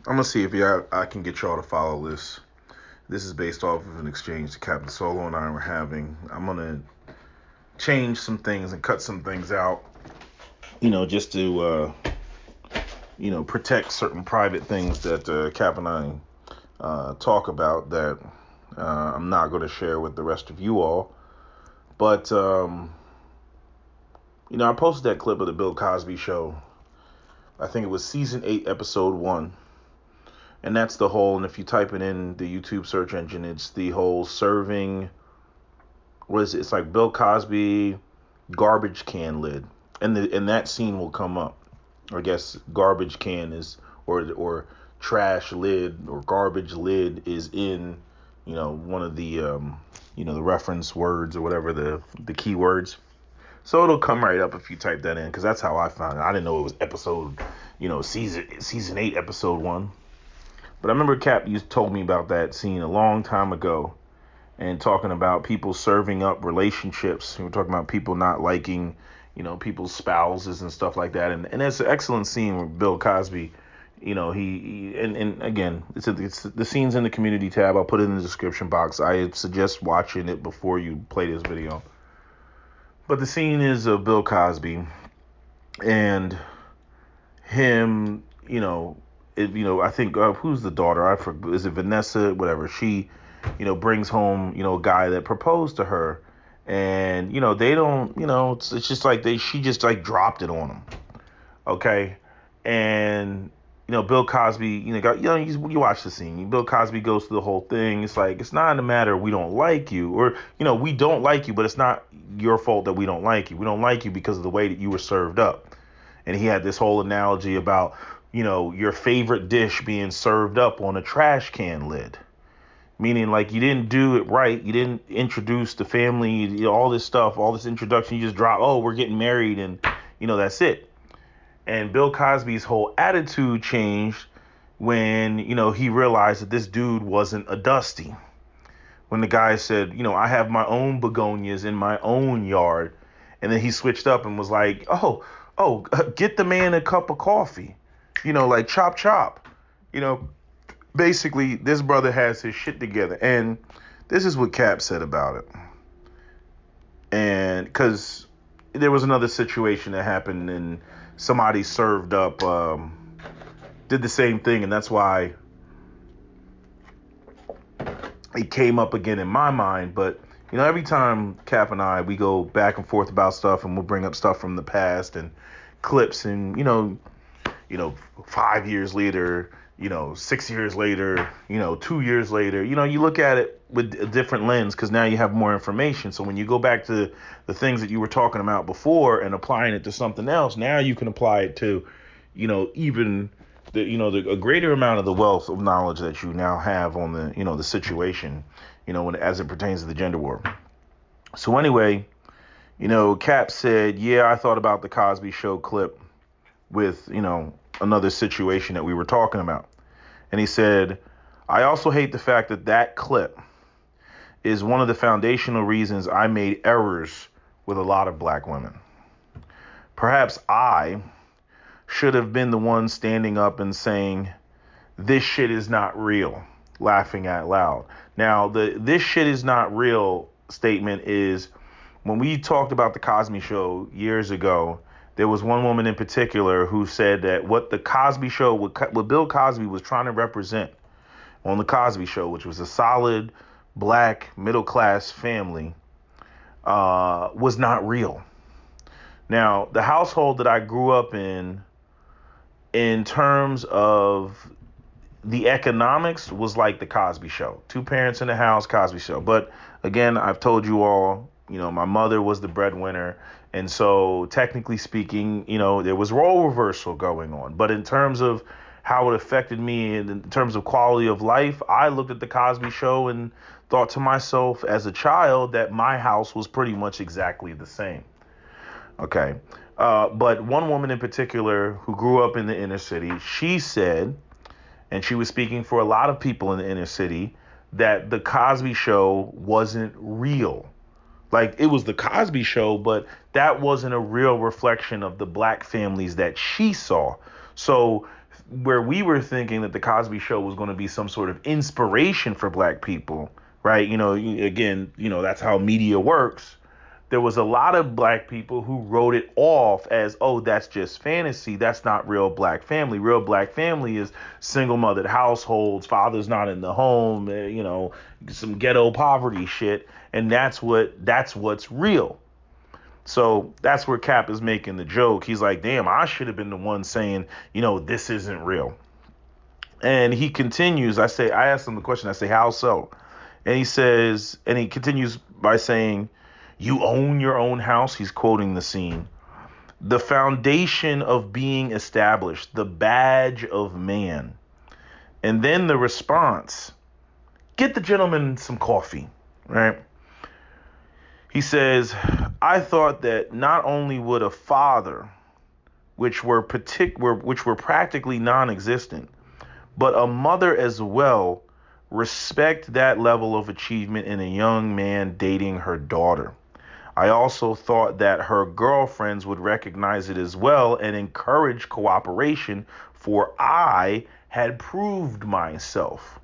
I'm gonna see if I can get y'all to follow this. This is based off of an exchange that Captain Solo and I were having. I'm gonna change some things and cut some things out, just to protect certain private things that Cap and I talk about that I'm not going to share with the rest of you all. But I posted that clip of the Bill Cosby show. I think it was season 8, episode 1. And that's the whole, and if you type it in the YouTube search engine, it's the whole serving, what is it? It's like Bill Cosby garbage can lid. And that scene will come up. I guess garbage can is, or trash lid or garbage lid is in, one of the, the reference words or whatever, the keywords. So it'll come right up if you type that in, because that's how I found it. I didn't know it was episode, season 8, episode 1. But I remember Cap, you told me about that scene a long time ago, and talking about people serving up relationships. We were talking about people not liking, people's spouses and stuff like that. And it's an excellent scene with Bill Cosby. And again, it's the scenes in the community tab. I'll put it in the description box. I suggest watching it before you play this video. But the scene is of Bill Cosby and him, I think, who's the daughter? I forget, is it Vanessa? Whatever. She, brings home, a guy that proposed to her, and they don't, it's just like she just like dropped it on him, okay, and Bill Cosby, you watch the scene. Bill Cosby goes through the whole thing. It's like, it's not a matter we don't like you, or we don't like you, but it's not your fault that we don't like you. We don't like you because of the way that you were served up. And he had this whole analogy about, your favorite dish being served up on a trash can lid. Meaning, like, you didn't do it right. You didn't introduce the family, all this stuff, all this introduction. You just drop, oh, we're getting married, and, that's it. And Bill Cosby's whole attitude changed when, he realized that this dude wasn't a Dusty. When the guy said, I have my own begonias in my own yard. And then he switched up and was like, get the man a cup of coffee. Like chop chop. Basically, this brother has his shit together. And this is what Cap said about it. And because there was another situation that happened, and somebody served up, did the same thing. And that's why it came up again in my mind. But, every time Cap and I, we go back and forth about stuff, and we'll bring up stuff from the past and clips, and, 5 years later, 6 years later, 2 years later, you look at it with a different lens, because now you have more information. So when you go back to the things that you were talking about before and applying it to something else, now you can apply it to, even a greater amount of the wealth of knowledge that you now have on the, the situation, as it pertains to the gender war. So anyway, Cap said, yeah, I thought about the Cosby Show clip with, another situation that we were talking about. And he said, I also hate the fact that clip is one of the foundational reasons I made errors with a lot of black women. Perhaps I should have been the one standing up and saying, this shit is not real, laughing out loud. Now, the this shit is not real statement is, when we talked about the Cosby Show years ago, there was one woman in particular who said that what the Cosby Show, what Bill Cosby was trying to represent on the Cosby Show, which was a solid black middle-class family, was not real. Now, the household that I grew up in terms of the economics, was like the Cosby Show. 2 parents in the house, Cosby Show. But again, I've told you all, my mother was the breadwinner. And so technically speaking, there was role reversal going on. But in terms of how it affected me in terms of quality of life, I looked at the Cosby Show and thought to myself as a child that my house was pretty much exactly the same. Okay. But one woman in particular who grew up in the inner city, she said, and she was speaking for a lot of people in the inner city, that the Cosby Show wasn't real. Like, it was the Cosby Show, but that wasn't a real reflection of the black families that she saw. So where we were thinking that the Cosby Show was going to be some sort of inspiration for black people, right? Again, that's how media works. There was a lot of black people who wrote it off as, oh, that's just fantasy. That's not real black family. Real black family is single mothered households, father's not in the home, some ghetto poverty shit. And that's what's real. So that's where Cap is making the joke. He's like, damn, I should have been the one saying, this isn't real. And he continues, I asked him the question, I say, how so? And he continues by saying, you own your own house. He's quoting the scene. The foundation of being established, the badge of man. And then the response, get the gentleman some coffee, right? He says, I thought that not only would a father, which were practically non-existent, but a mother as well, respect that level of achievement in a young man dating her daughter. I also thought that her girlfriends would recognize it as well and encourage cooperation, for I had proved myself,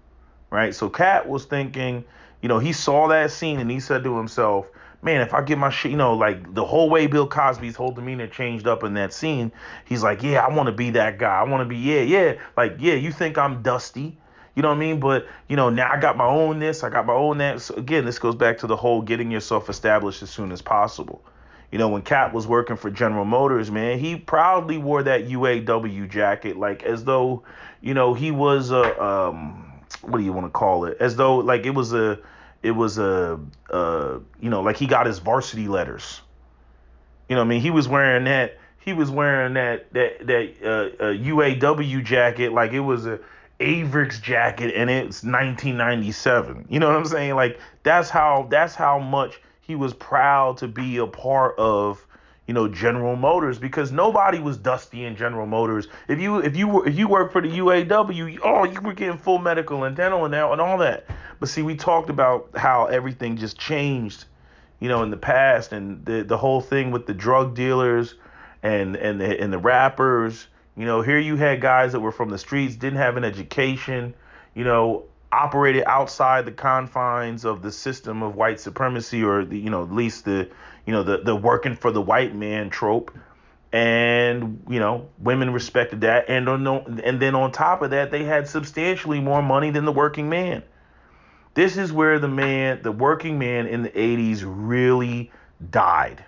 right? So Cat was thinking, he saw that scene and he said to himself, man, if I get my shit, like the whole way Bill Cosby's whole demeanor changed up in that scene, he's like, yeah, I want to be that guy. I want to be, you think I'm dusty. You know what I mean? But, now I got my own this, I got my own that. So again, this goes back to the whole getting yourself established as soon as possible. When Cap was working for General Motors, man, he proudly wore that UAW jacket, like as though, he was a, what do you want to call it? As though like it was like he got his varsity letters. He was wearing that UAW jacket like it was a Avrix jacket and it's 1997. You know what I'm saying? Like that's how much he was proud to be a part of, General Motors, because nobody was dusty in General Motors. If you work for the UAW, you were getting full medical and dental and all that. But see, we talked about how everything just changed, in the past, and the whole thing with the drug dealers and the rappers. Here you had guys that were from the streets, didn't have an education, operated outside the confines of the system of white supremacy, or the, at least the working for the white man trope. And, women respected that. And then on top of that, they had substantially more money than the working man. This is where the working man in the 80s really died.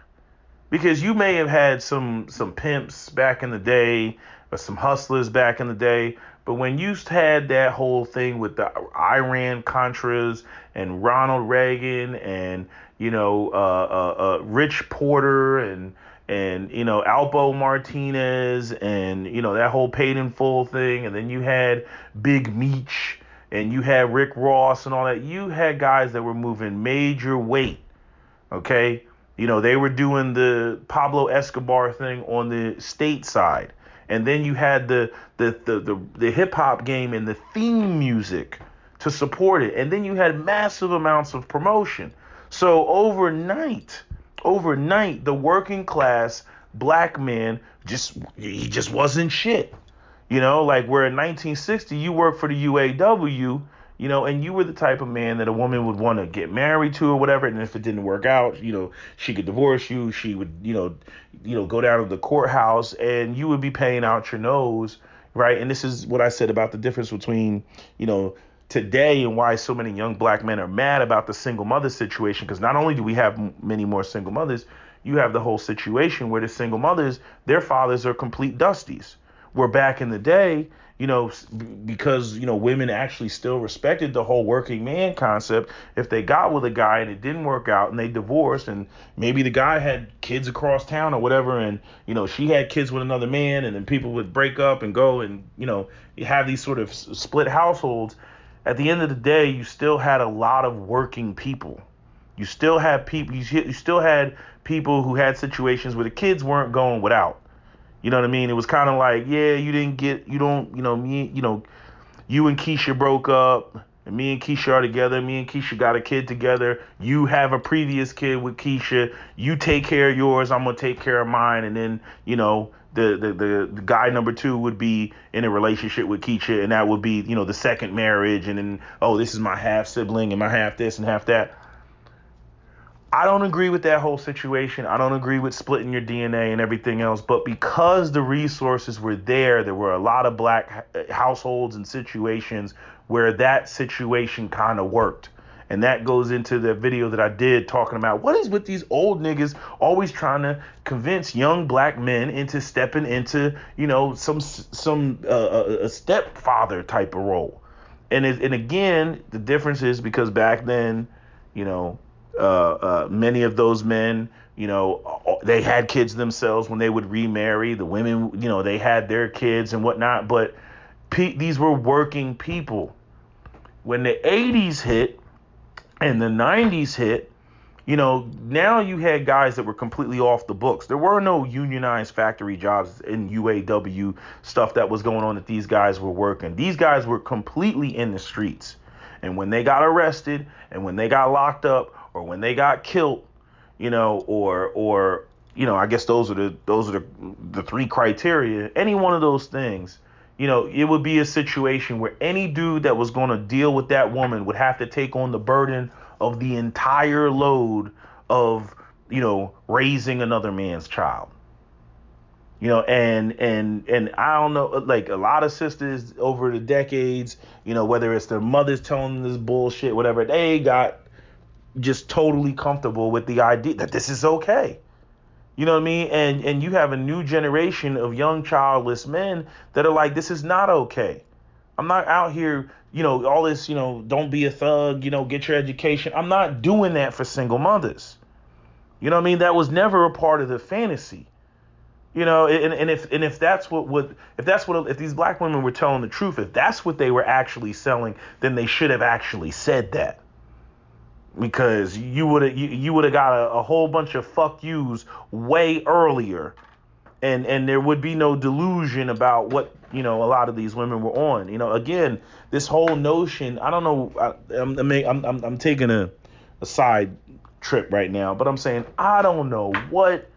Because you may have had some pimps back in the day, or some hustlers back in the day, but when you had that whole thing with the Iran Contras and Ronald Reagan and Rich Porter and Alpo Martinez and that whole paid in full thing, and then you had Big Meech and you had Rick Ross and all that, you had guys that were moving major weight, okay? They were doing the Pablo Escobar thing on the state side. And then you had the hip hop game and the theme music to support it. And then you had massive amounts of promotion. So overnight, the working class black man he just wasn't shit. Like where in 1960 you worked for the UAW, and you were the type of man that a woman would want to get married to or whatever. And if it didn't work out, she could divorce you. She would, go down to the courthouse and you would be paying out your nose. Right. And this is what I said about the difference between, today and why so many young black men are mad about the single mother situation. Because not only do we have many more single mothers, you have the whole situation where the single mothers, their fathers are complete dusties. Where back in the day, because, women actually still respected the whole working man concept. If they got with a guy and it didn't work out and they divorced, and maybe the guy had kids across town or whatever, and, she had kids with another man, and then people would break up and go and, you have these sort of split households. At the end of the day, you still had a lot of working people. You still had people, you still had people who had situations where the kids weren't going without. You know what I mean? It was kind of like, yeah, you and Keisha broke up. And me and Keisha are together. Me and Keisha got a kid together. You have a previous kid with Keisha. You take care of yours. I'm gonna take care of mine. And then, the guy number two would be in a relationship with Keisha, and that would be, the second marriage. And then, oh, this is my half sibling and my half this and half that. I don't agree with that whole situation. I don't agree with splitting your DNA and everything else. But because the resources were there were a lot of black households and situations where that situation kind of worked. And that goes into the video that I did talking about what is with these old niggas always trying to convince young black men into stepping into, a stepfather type of role. And again, the difference is because back then, many of those men, they had kids themselves when they would remarry. The women, they had their kids and whatnot. But these were working people. When the 80s hit and the 90s hit, now you had guys that were completely off the books. There were no unionized factory jobs in UAW stuff that was going on that these guys were working. These guys were completely in the streets. And when they got arrested and when they got locked up or when they got killed, I guess those are the three criteria. Any one of those things, it would be a situation where any dude that was going to deal with that woman would have to take on the burden of the entire load of, raising another man's child. And I don't know, like a lot of sisters over the decades, whether it's their mothers telling them this bullshit, whatever, they got just totally comfortable with the idea that this is okay. You know what I mean? And you have a new generation of young childless men that are like, this is not okay. I'm not out here, all this, don't be a thug, get your education. I'm not doing that for single mothers. You know what I mean? That was never a part of the fantasy. If that's if these black women were telling the truth, if that's what they were actually selling, then they should have actually said that. Because you would have got a whole bunch of fuck yous way earlier, and there would be no delusion about what a lot of these women were on. Again, this whole notion, I don't know. I'm taking a side trip right now, but I'm saying I don't know what.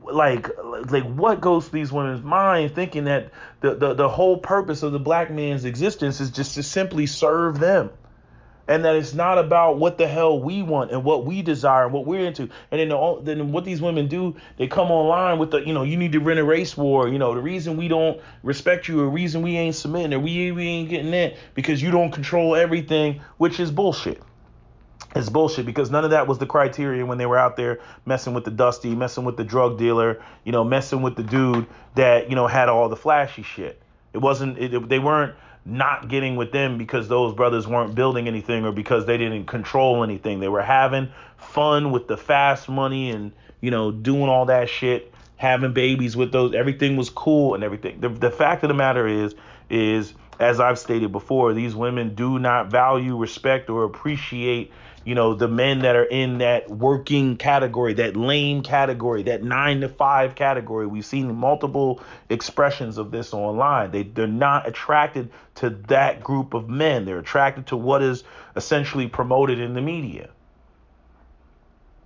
Like what goes through these women's minds thinking that the whole purpose of the black man's existence is just to simply serve them, and that it's not about what the hell we want and what we desire and what we're into. And then what these women do, they come online with you need to win a race war. The reason we don't respect you, or reason we ain't submitting, or we ain't getting that because you don't control everything, which is bullshit. It's bullshit because none of that was the criteria when they were out there messing with the Dusty, messing with the drug dealer, messing with the dude that, had all the flashy shit. It wasn't, they weren't not getting with them because those brothers weren't building anything or because they didn't control anything. They were having fun with the fast money and, doing all that shit, having babies with those. Everything was cool and everything. The fact of the matter is, as I've stated before, these women do not value, respect, or appreciate the men that are in that working category, that lame category, that 9-to-5 category. We've seen multiple expressions of this online. They're not attracted to that group of men. They're attracted to what is essentially promoted in the media.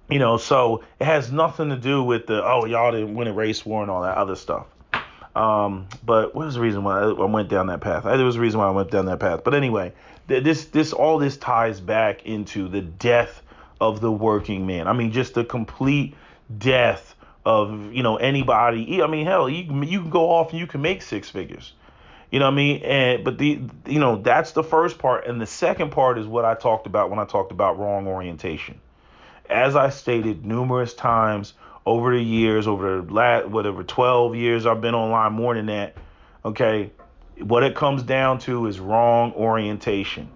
So it has nothing to do with y'all didn't win a race war and all that other stuff. But what was the reason why I went down that path? There was a reason why I went down that path. But anyway, all this ties back into the death of the working man. I mean, just the complete death of, anybody. I mean, hell, you can go off and you can make six figures. You know what I mean? But that's the first part. And the second part is what I talked about when I talked about wrong orientation. As I stated numerous times over the years, over the last, 12 years I've been online, more than that, okay, what it comes down to is wrong orientation.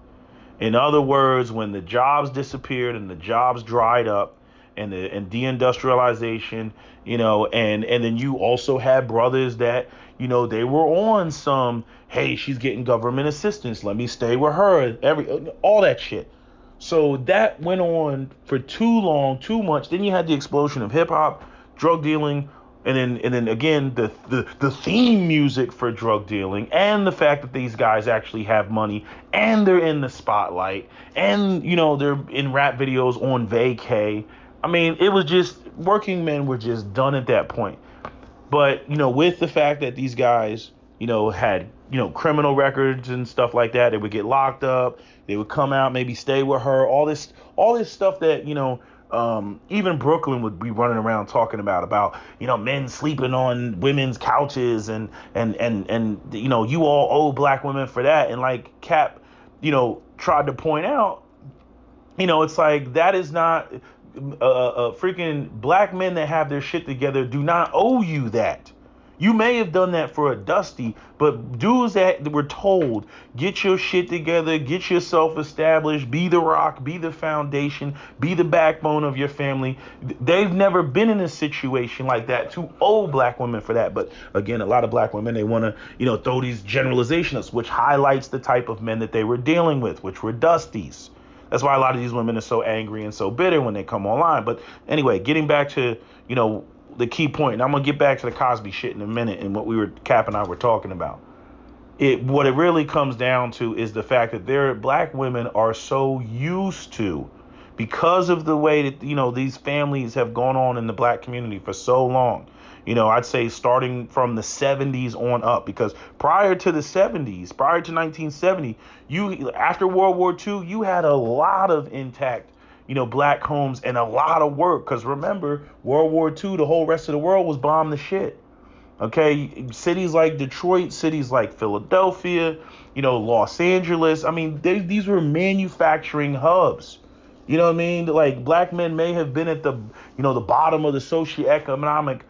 In other words, when the jobs disappeared and the jobs dried up and deindustrialization, and then you also had brothers that, they were on some, hey, she's getting government assistance, let me stay with her, all that shit. So that went on for too long, too much. Then you had the explosion of hip hop, drug dealing, And then again, the theme music for drug dealing, and the fact that these guys actually have money and they're in the spotlight, and they're in rap videos on vacay. I mean, it was just, working men were just done at that point. But with the fact that these guys had criminal records and stuff like that, they would get locked up, they would come out, maybe stay with her, all this stuff that even Brooklyn would be running around talking about men sleeping on women's couches, and you all owe black women for that. And like Cap tried to point out, it's like, that is not freaking black men that have their shit together do not owe you that. You may have done that for a Dusty, but dudes that were told, get your shit together, get yourself established, be the rock, be the foundation, be the backbone of your family. They've never been in a situation like that to owe black women for that. But again, a lot of black women, they want to, throw these generalizations, which highlights the type of men that they were dealing with, which were Dusties. That's why a lot of these women are so angry and so bitter when they come online. But anyway, getting back to, the key point, and I'm going to get back to the Cosby shit in a minute and what Cap and I were talking about. What it really comes down to is the fact that black women are so used to, because of the way that, these families have gone on in the black community for so long. I'd say starting from the 70s on up, because prior to the 70s, prior to 1970, after World War II, you had a lot of intact, black homes and a lot of work. Because remember, World War II, the whole rest of the world was bombed to shit. Okay, cities like Detroit, cities like Philadelphia, Los Angeles. I mean, these were manufacturing hubs. You know what I mean? Like, black men may have been at the, the bottom of the socioeconomic,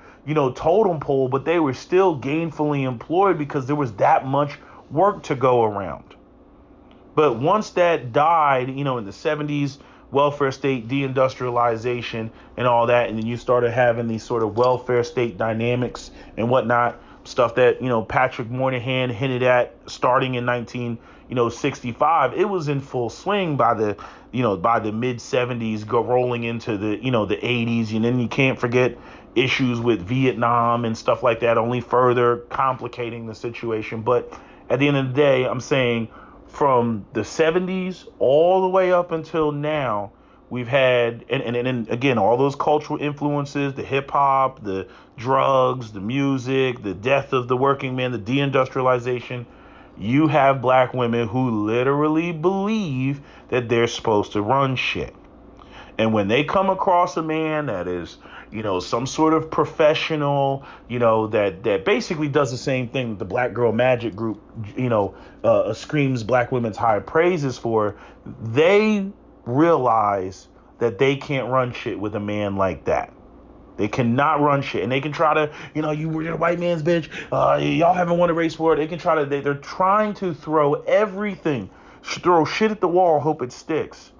totem pole, but they were still gainfully employed because there was that much work to go around. But once that died, in the 70s, welfare state deindustrialization and all that, and then you started having these sort of welfare state dynamics and whatnot, stuff that Patrick Moynihan hinted at starting in 1965. It was in full swing by the mid 70s, rolling into the the 80s. And then you can't forget issues with Vietnam and stuff like that, only further complicating the situation. But at the end of the day, I'm saying, from the 70s all the way up until now, we've had, and again, all those cultural influences, the hip hop, the drugs, the music, the death of the working man, the deindustrialization. You have black women who literally believe that they're supposed to run shit. And when they come across a man that is, some sort of professional, that basically does the same thing that the Black Girl Magic Group, screams black women's high praises for, they realize that they can't run shit with a man like that. They cannot run shit. And they can try to, you're a white man's bitch. Y'all haven't won a race for it. They can try to, they're trying to throw everything, throw shit at the wall, hope it sticks,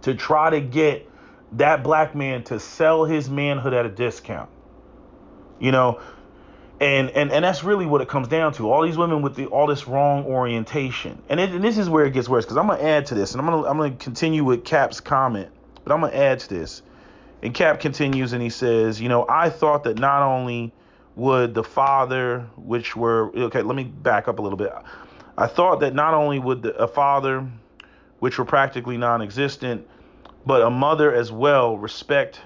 to try to get that black man to sell his manhood at a discount. And that's really what it comes down to. All these women with all this wrong orientation. And this is where it gets worse, because I'm going to add to this, and I'm going to continue with Cap's comment, but I'm going to add to this. And Cap continues and he says, I thought that not only would the father, okay, let me back up a little bit. I thought that not only would a father, which were practically non-existent, but a mother as well, respect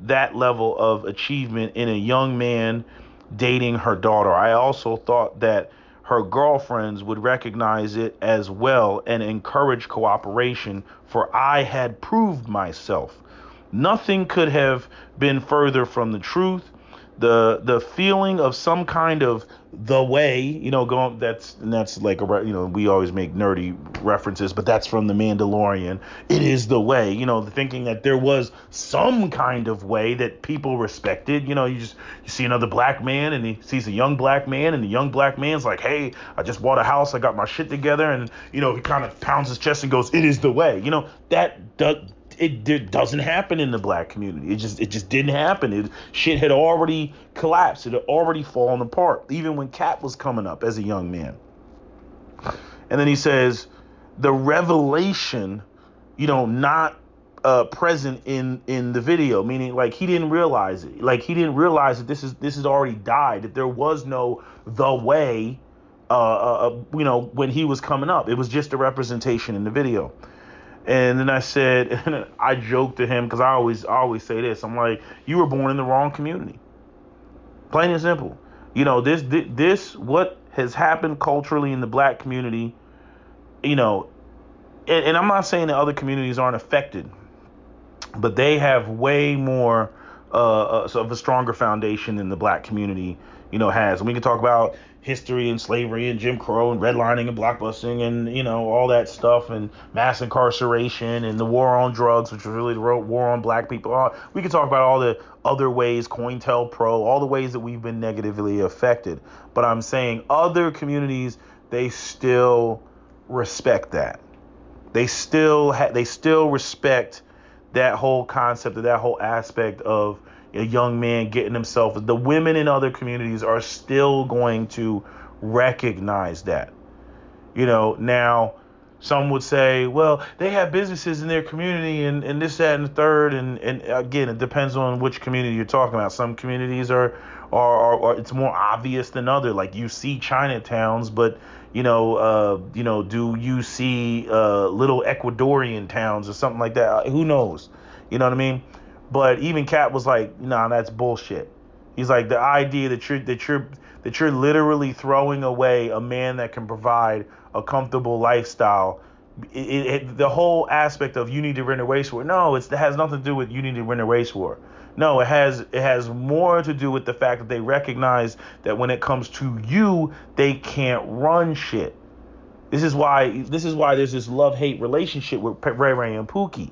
that level of achievement in a young man dating her daughter. I also thought that her girlfriends would recognize it as well and encourage cooperation, for I had proved myself. Nothing could have been further from the truth. The feeling of some kind of the way, that's like we always make nerdy references, but that's from The Mandalorian. It is the way, the thinking that there was some kind of way that people respected. You see another black man and he sees a young black man, and the young black man's like, hey, I just bought a house, I got my shit together, and he kind of pounds his chest and goes, it is the way. It doesn't happen in the black community. It just didn't happen. Shit had already collapsed. It had already fallen apart, even when Cap was coming up as a young man. And then he says, the revelation, not present in the video, meaning like he didn't realize it. Like he didn't realize that this is already died. That there was no the way. When he was coming up, it was just a representation in the video. And then I said, and I joked to him because I always say this. I'm like, you were born in the wrong community. Plain and simple. This what has happened culturally in the black community. And I'm not saying that other communities aren't affected, but they have way more of a stronger foundation than the black community, has. And we can talk about history and slavery and Jim Crow and redlining and blockbusting and, all that stuff and mass incarceration and the war on drugs, which was really the war on black people. We can talk about all the other ways, COINTELPRO, all the ways that we've been negatively affected. But I'm saying other communities, they still respect that. They still respect that whole concept of that whole aspect of a young man getting himself. The women in other communities are still going to recognize that. Now some would say, well, they have businesses in their community and this, that, and the third. And again, it depends on which community you're talking about. Some communities are it's more obvious than other. Like you see Chinatowns, but do you see little Ecuadorian towns or something like that? Who knows? You know what I mean? But even Cat was like, nah, that's bullshit. He's like, the idea that you're literally throwing away a man that can provide a comfortable lifestyle. The whole aspect of you need to win a race war. No, it has nothing to do with you need to win a race war. No, it has more to do with the fact that they recognize that when it comes to you, they can't run shit. This is why there's this love-hate relationship with Ray Ray and Pookie.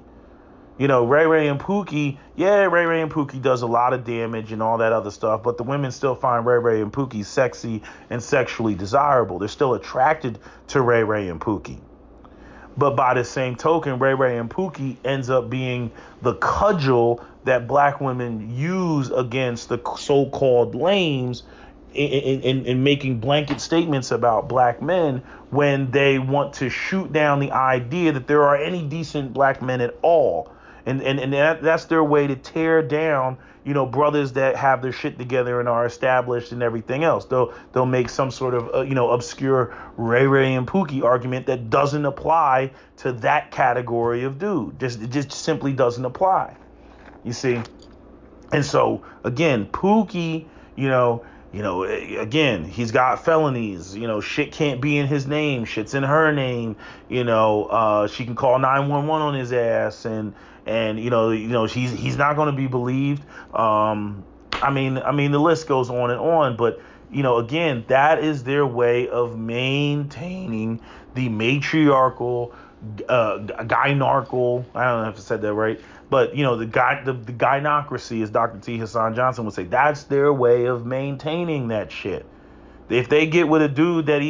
Ray Ray and Pookie, Ray Ray and Pookie does a lot of damage and all that other stuff, but the women still find Ray Ray and Pookie sexy and sexually desirable. They're still attracted to Ray Ray and Pookie. But by the same token, Ray Ray and Pookie ends up being the cudgel that black women use against the so-called lames in making blanket statements about black men when they want to shoot down the idea that there are any decent black men at all. And that's their way to tear down, brothers that have their shit together and are established and everything else. They'll make some sort of, obscure Ray Ray and Pookie argument that doesn't apply to that category of dude. It just simply doesn't apply. You see? And so, again, Pookie, again, he's got felonies. Shit can't be in his name. Shit's in her name. She can call 911 on his ass, and he's not going to be believed. I mean, the list goes on and on. But again, that is their way of maintaining the matriarchal, gynarchal. I don't know if I said that right. But, the gynocracy, as Dr. T. Hassan Johnson would say, that's their way of maintaining that shit. If they get with a dude that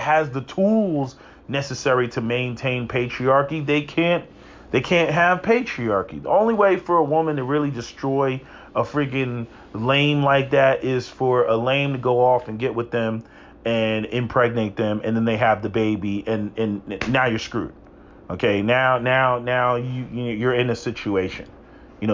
has the tools necessary to maintain patriarchy, they can't have patriarchy. The only way for a woman to really destroy a freaking lame like that is for a lame to go off and get with them and impregnate them, and then they have the baby, and now you're screwed. Okay, now you're in a situation.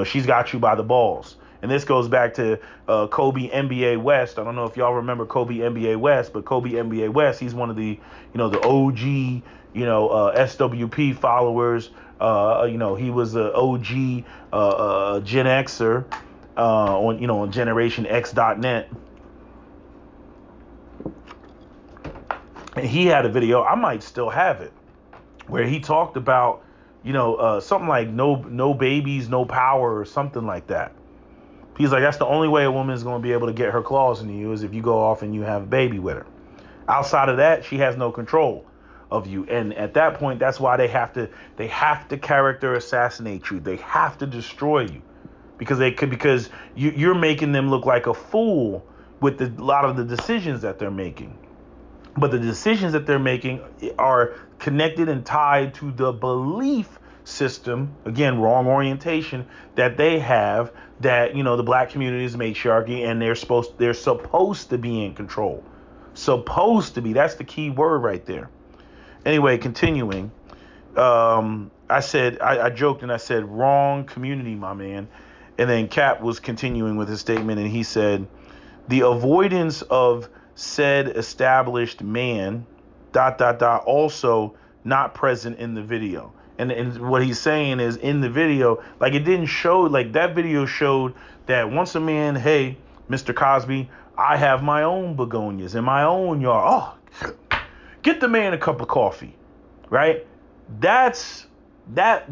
She's got you by the balls. And this goes back to Kobe NBA West. I don't know if y'all remember Kobe NBA West, but Kobe NBA West, he's one of the, the OG, SWP followers. He was an OG Gen Xer on GenerationX.net. And he had a video, I might still have it, where he talked about, something like no babies, no power, or something like that. He's like, that's the only way a woman is going to be able to get her claws into you is if you go off and you have a baby with her. Outside of that, she has no control of you. And at that point, that's why they have to character assassinate you. They have to destroy you because you're making them look like a fool with a lot of the decisions that they're making. But the decisions that they're making are connected and tied to the belief system, again, wrong orientation, that they have, that, the black community is matriarchy and they're supposed to be in control. Supposed to be. That's the key word right there. Anyway, continuing. I joked and I said, wrong community, my man. And then Cap was continuing with his statement, and he said, the avoidance of said established man, also not present in the video. And what he's saying is, in the video, like, it didn't show, like, that video showed that once a man, hey, Mr. Cosby, I have my own begonias in my own yard. Oh, get the man a cup of coffee, right? That's what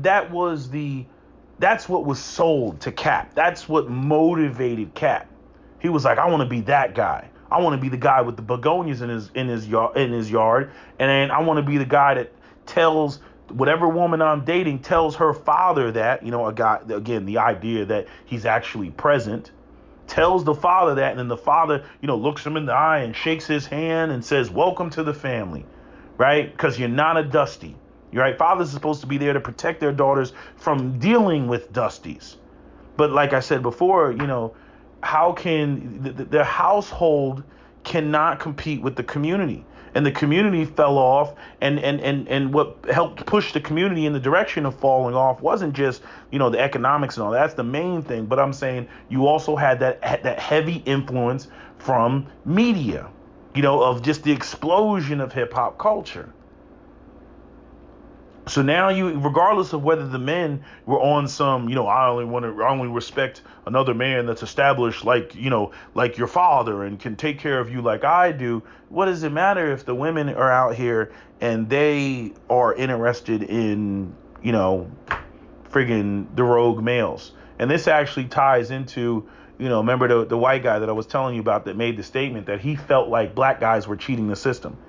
was sold to Cap. That's what motivated Cap. He was like, I want to be that guy. I want to be the guy with the begonias in his yard, and then I want to be the guy that tells whatever woman I'm dating, tells her father that, a guy, again, the idea that he's actually present, tells the father that, and then the father, looks him in the eye and shakes his hand and says, welcome to the family, right? Because you're not a Dusty. Right? Fathers are supposed to be there to protect their daughters from dealing with Dusties. But like I said before, how can the household cannot compete with the community? And the community fell off, and what helped push the community in the direction of falling off wasn't just, the economics and all. That's the main thing. But I'm saying you also had that heavy influence from media, of just the explosion of hip hop culture. So now regardless of whether the men were on some, I only respect another man that's established like your father and can take care of you like I do. What does it matter if the women are out here and they are interested in, friggin' the rogue males? And this actually ties into, remember the white guy that I was telling you about that made the statement that he felt like black guys were cheating the system.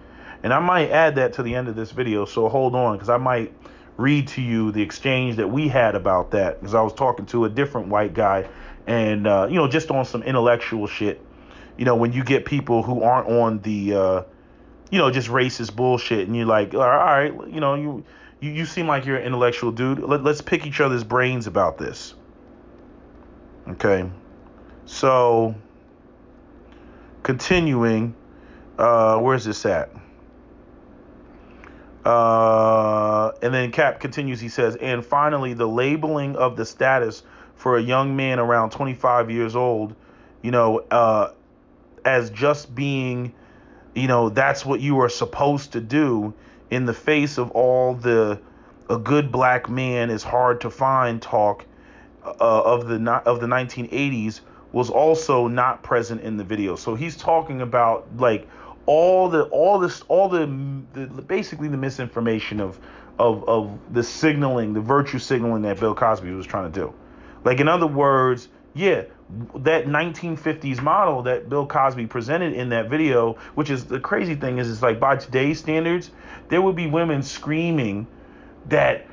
And I might add that to the end of this video, so hold on, because I might read to you the exchange that we had about that, because I was talking to a different white guy, and, just on some intellectual shit. When you get people who aren't on the, just racist bullshit, and you're like, all right, you seem like you're an intellectual dude. Let's pick each other's brains about this. Okay. So, continuing, where's this at? And then Cap continues, he says, and finally, the labeling of the status for a young man around 25 years old, as just being, that's what you are supposed to do in the face of all a good black man is hard to find talk of the 1980s was also not present in the video. So he's talking about like all the basically the misinformation of the signaling, the virtue signaling that Bill Cosby was trying to do. Like, in other words, yeah, that 1950s model that Bill Cosby presented in that video, which is the crazy thing is like by today's standards, there would be women screaming that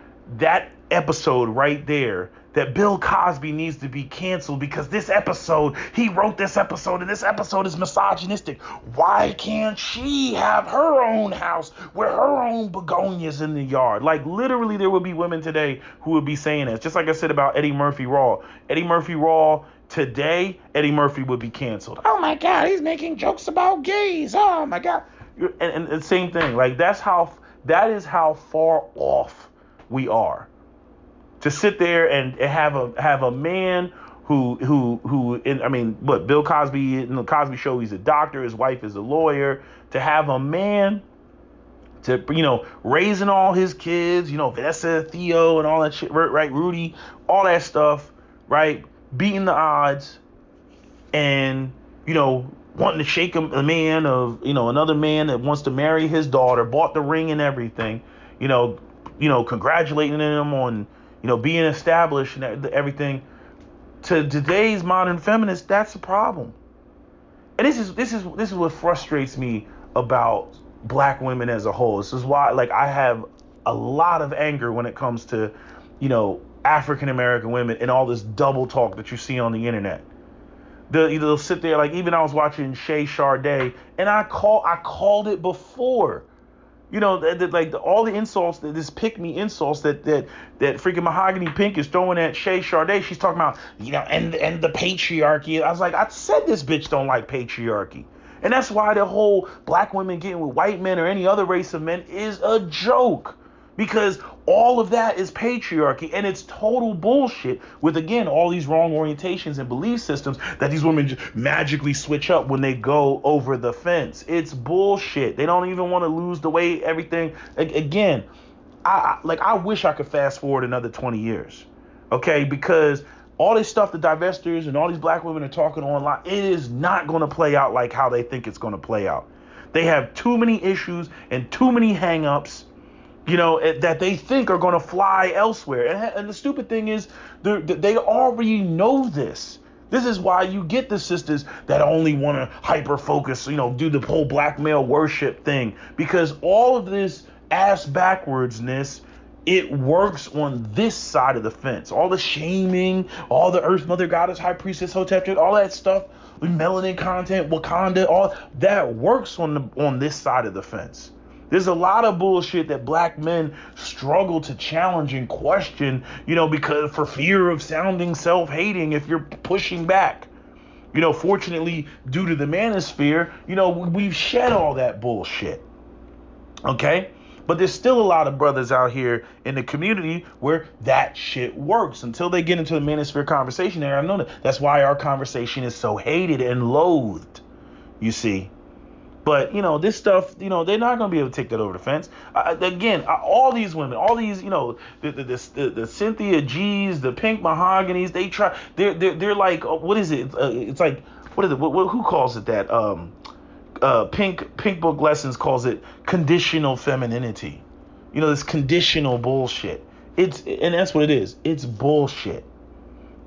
episode right there, that Bill Cosby needs to be canceled because this episode, he wrote this episode, and this episode is misogynistic. Why can't she have her own house with her own begonias in the yard? Like, literally, there would be women today who would be saying this. Just like I said about Eddie Murphy Raw. Eddie Murphy Raw, today, Eddie Murphy would be canceled. Oh my God, he's making jokes about gays. Oh my God. And the same thing. Like, that is how far off we are. To sit there and have a man who Bill Cosby, in the Cosby Show, he's a doctor, his wife is a lawyer. To have a man to, raising all his kids, Vanessa, Theo, and all that shit, right, Rudy, all that stuff, right, beating the odds, and, wanting to shake a man of, another man that wants to marry his daughter, bought the ring and everything, congratulating him on, being established and everything. To today's modern feminists, that's a problem. And this is what frustrates me about black women as a whole. This is why, like, I have a lot of anger when it comes to, African American women and all this double talk that you see on the internet. They'll sit there, like, even I was watching Shay Sade, and I called it before. All the insults, this pick-me insults that freaking Mahogany Pink is throwing at Shay Sade. She's talking about, and the patriarchy. I was like, I said this bitch don't like patriarchy. And that's why the whole black women getting with white men or any other race of men is a joke. Because all of that is patriarchy, and it's total bullshit with, again, all these wrong orientations and belief systems that these women just magically switch up when they go over the fence. It's bullshit. They don't even want to lose the weight, everything. Again, I wish I could fast forward another 20 years, okay? Because all this stuff the divestors and all these black women are talking online, it is not going to play out like how they think it's going to play out. They have too many issues and too many hang-ups, that they think are going to fly elsewhere. And the stupid thing is, they already know this. This is why you get the sisters that only want to hyper-focus, do the whole black male worship thing. Because all of this ass backwardsness, it works on this side of the fence. All the shaming, all the Earth Mother Goddess, High Priestess, Hotep, all that stuff, melanin content, Wakanda, all that works on this side of the fence. There's a lot of bullshit that black men struggle to challenge and question, because for fear of sounding self-hating if you're pushing back. Fortunately, due to the manosphere, we've shed all that bullshit. Okay? But there's still a lot of brothers out here in the community where that shit works until they get into the manosphere conversation. And I know that's why our conversation is so hated and loathed, you see. But, this stuff, they're not going to be able to take that over the fence. Again, all these women, all these, the Cynthia G's, the Pink Mahoganies, they're like, what is it? It's like, what is it? Who calls it that? Pink Book Lessons calls it conditional femininity. This conditional bullshit. And that's what it is. It's bullshit.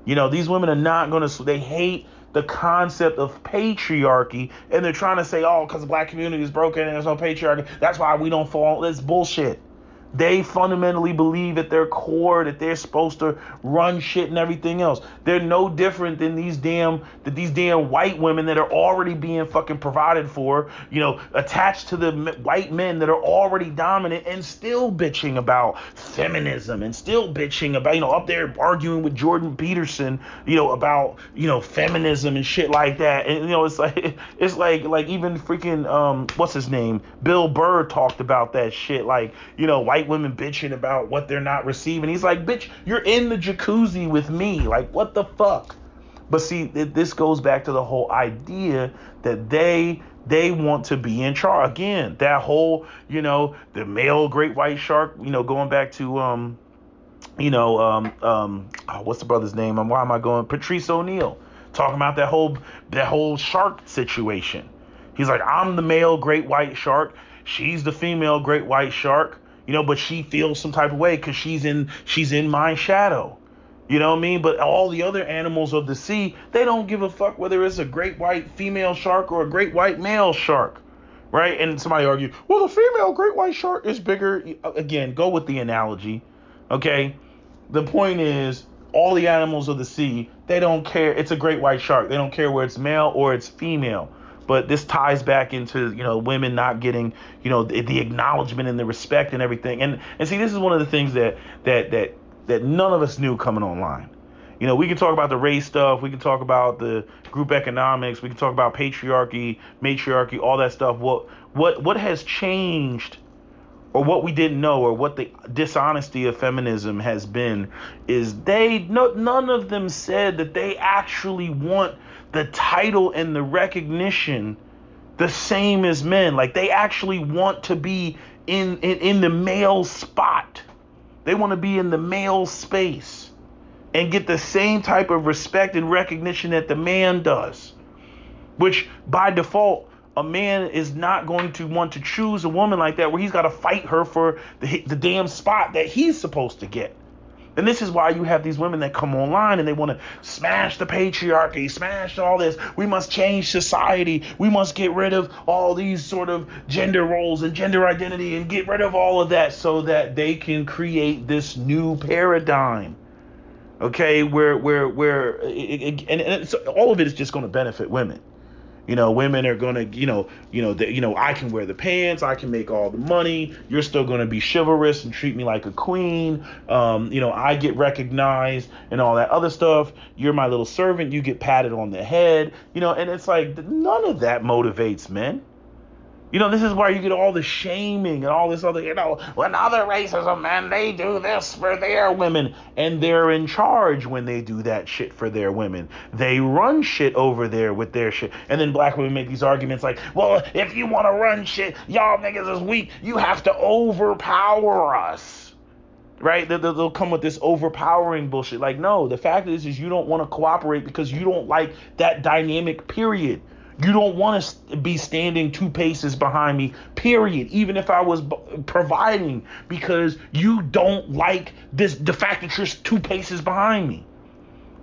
These women are not going to, they hate the concept of patriarchy, and they're trying to say, because the black community is broken and there's no patriarchy, that's why we don't fall. That's bullshit. They fundamentally believe at their core that they're supposed to run shit and everything else. They're no different than these damn white women that are already being fucking provided for, attached to the white men that are already dominant and still bitching about feminism and still bitching about, up there arguing with Jordan Peterson, about, feminism and shit like that. And, it's like even freaking, what's his name? Bill Burr talked about that shit. Like, white women bitching about what they're not receiving. He's like, bitch, you're in the jacuzzi with me. Like, what the fuck? But see, this goes back to the whole idea that they want to be in charge. Again, that whole, the male great white shark, going back to, what's the brother's name? Why am I going? Patrice O'Neal, talking about that whole shark situation. He's like, I'm the male great white shark. She's the female great white shark. But she feels some type of way because she's in my shadow. You know what I mean? But all the other animals of the sea, they don't give a fuck whether it's a great white female shark or a great white male shark, right? And somebody argued, well, the female great white shark is bigger. Again, go with the analogy, okay? The point is, all the animals of the sea, they don't care. It's a great white shark. They don't care where it's male or it's female. But this ties back into, women not getting, the acknowledgement and the respect and everything. And see, this is one of the things that none of us knew coming online. We can talk about the race stuff. We can talk about the group economics. We can talk about patriarchy, matriarchy, all that stuff. What has changed, or what we didn't know, or what the dishonesty of feminism has been, is none of them said that they actually want the title and the recognition the same as men. Like, they actually want to be in the male spot. They want to be in the male space and get the same type of respect and recognition that the man does, which by default, a man is not going to want to choose a woman like that where he's got to fight her for the damn spot that he's supposed to get. And this is why you have these women that come online and they want to smash the patriarchy, smash all this. We must change society. We must get rid of all these sort of gender roles and gender identity and get rid of all of that so that they can create this new paradigm. Okay, where all of it is just going to benefit women. Women are going to, I can wear the pants, I can make all the money, you're still going to be chivalrous and treat me like a queen, I get recognized and all that other stuff, you're my little servant, you get patted on the head, and it's like, none of that motivates men. You know, this is why you get all the shaming and all this other, when other races of men, they do this for their women. And they're in charge when they do that shit for their women. They run shit over there with their shit. And then black women make these arguments like, well, if you want to run shit, y'all niggas is weak. You have to overpower us. Right? They'll come with this overpowering bullshit. Like, no, the fact is you don't want to cooperate because you don't like that dynamic, period. You don't want to be standing 2 paces behind me, period. Even if I was providing, because you don't like the fact that you're 2 paces behind me.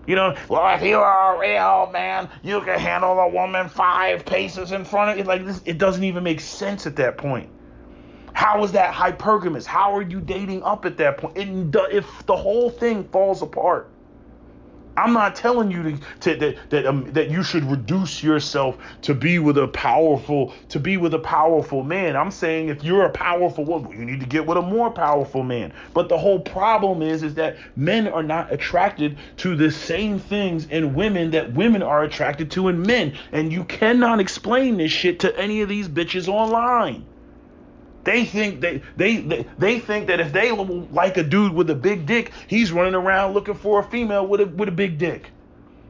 You know, well, if you are a real man, you can handle a woman 5 paces in front of you. Like this, it doesn't even make sense at that point. How is that hypergamous? How are you dating up at that point? If the whole thing falls apart. I'm not telling you that you should reduce yourself to be with a powerful man. I'm saying if you're a powerful woman, you need to get with a more powerful man. But the whole problem is that men are not attracted to the same things in women that women are attracted to in men. And you cannot explain this shit to any of these bitches online. They think they think that if they like a dude with a big dick, he's running around looking for a female with a big dick.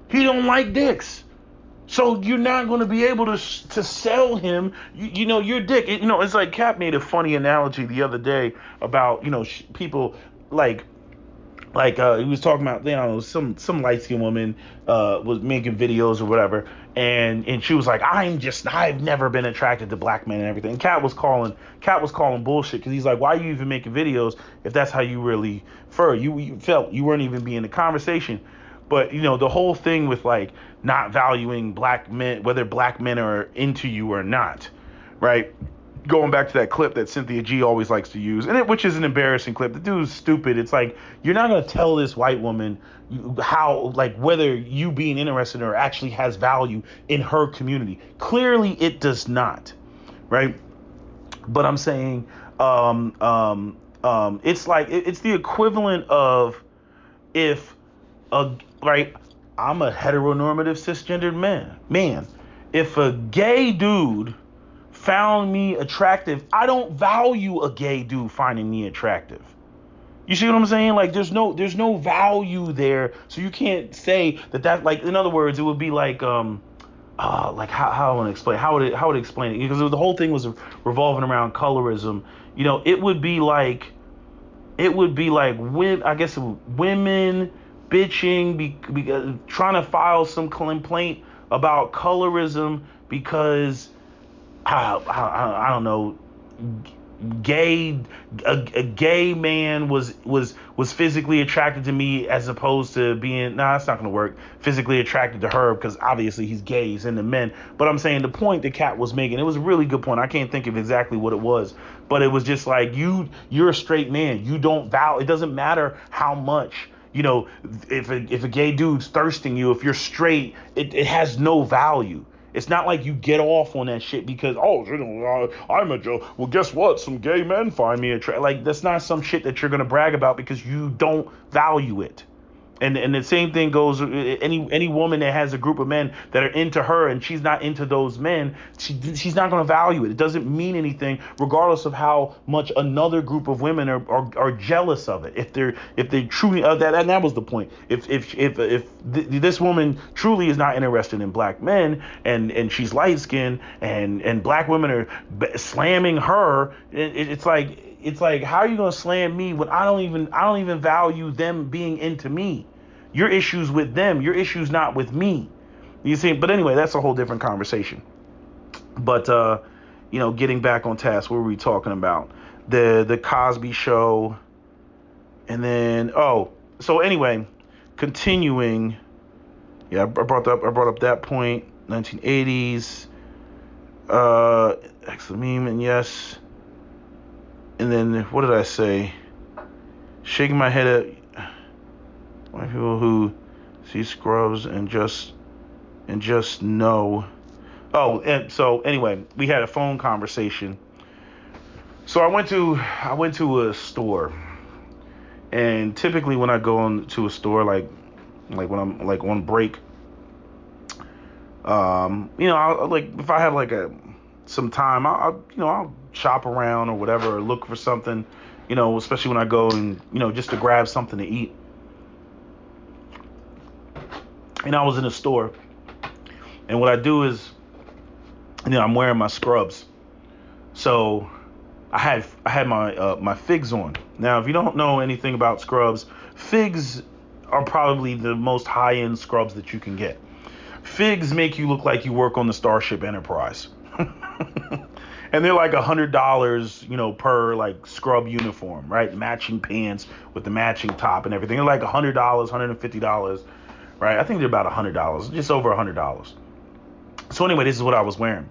He don't like dicks, so you're not going to be able to sell him. Your dick. It's like Cap made a funny analogy the other day about people like he was talking about some light skinned woman was making videos or whatever, and she was like, I've never been attracted to black men and everything. And Cat was calling bullshit, because he's like, why are you even making videos if that's how you really feel? You felt you weren't even being in the conversation. But the whole thing with like not valuing black men, whether black men are into you or not, right? Going back to that clip that Cynthia G always likes to use, which is an embarrassing clip. The dude's stupid. It's like, you're not going to tell this white woman how, like, whether you being interested in her actually has value in her community. Clearly it does not, right? But I'm saying, it's like, it's the equivalent of if I'm a heteronormative cisgendered man. If a gay dude found me attractive, I don't value a gay dude finding me attractive. You see what I'm saying? Like, there's no value there, so you can't say that like, in other words, it would be like like how I want to explain how would it explain it, because the whole thing was revolving around colorism. It would be like women bitching trying to file some complaint about colorism because I don't know, a gay man was physically attracted to me as opposed to being, that's not gonna work, physically attracted to her, because obviously he's gay, he's into men. But I'm saying the point that Kat was making, it was a really good point. I can't think of exactly what it was, but it was just like, you're a straight man, you don't value, it doesn't matter how much, if a gay dude's thirsting you, if you're straight, it has no value. It's not like you get off on that shit because, I'm a Joe. Well, guess what? Some gay men find me attractive. Like, that's not some shit that you're going to brag about because you don't value it. And the same thing goes, any woman that has a group of men that are into her and she's not into those men, she's not going to value it. It doesn't mean anything, regardless of how much another group of women are jealous of it. If they truly, that was the point. If this woman truly is not interested in black men and she's light skinned and black women are slamming her, it's like, how are you gonna slam me when I don't even value them being into me? Your issues with them, your issues not with me. You see, but anyway, that's a whole different conversation. But getting back on task, what were we talking about? The Cosby Show, and then so anyway, continuing. Yeah, I brought up that point. 1980s. Exlameme, and yes. And then what did I say? Shaking my head at white people who see Scrubs and just know. And so anyway, we had a phone conversation. So I went to a store, and typically when I go into a store, like when I'm like on break, I'll, like if I have like some time, I'll shop around or whatever, or look for something, especially when I go and, just to grab something to eat. And I was in a store, and what I do is, I'm wearing my scrubs. So I had my figs on. Now, if you don't know anything about scrubs, figs are probably the most high-end scrubs that you can get. Figs make you look like you work on the Starship Enterprise. And they're like $100, per like scrub uniform, right? Matching pants with the matching top and everything. They're like $100, $150, right? I think they're about $100, just over $100. So anyway, this is what I was wearing.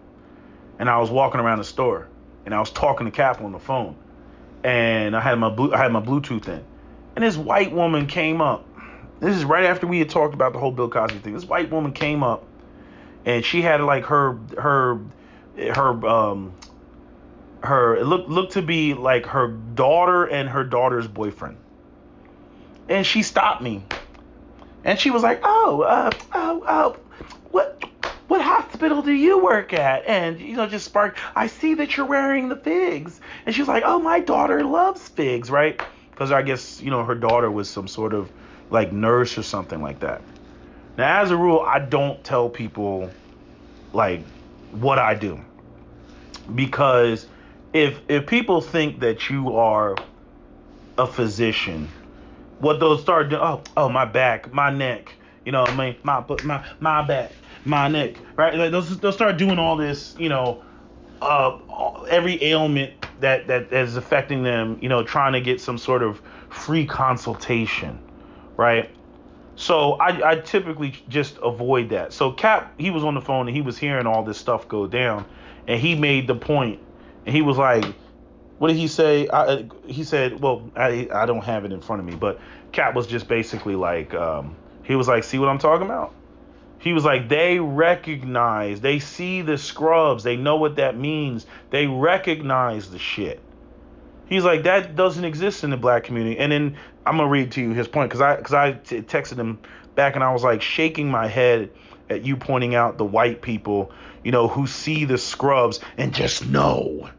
And I was walking around the store, and I was talking to Cap on the phone, and I had my Bluetooth in, and this white woman came up. This is right after we had talked about the whole Bill Cosby thing. This white woman came up, and she had like it looked to be like her daughter and her daughter's boyfriend, and she stopped me, and she was like, what hospital do you work at? And, just sparked, I see that you're wearing the figs. And she was like, oh, my daughter loves figs, right? Because I guess, her daughter was some sort of like nurse or something like that. Now, as a rule, I don't tell people like what I do. Because if people think that you are a physician, what they'll start doing, oh, my back, my neck, my back, my neck, right? Like they'll start doing all this, every ailment that is affecting them, trying to get some sort of free consultation, right? So I typically just avoid that. So Cap, he was on the phone and he was hearing all this stuff go down, and he made the point, and he was like, what did he say? He said, well, I don't have it in front of me, but Cap was just basically like, he was like, see what I'm talking about? He was like, they recognize, they see the scrubs, they know what that means, they recognize the shit. He's like, that doesn't exist in the black community. And then I'm gonna read to you his point, because I texted him back, and I was like shaking my head at you pointing out the white people, who see the scrubs and just know,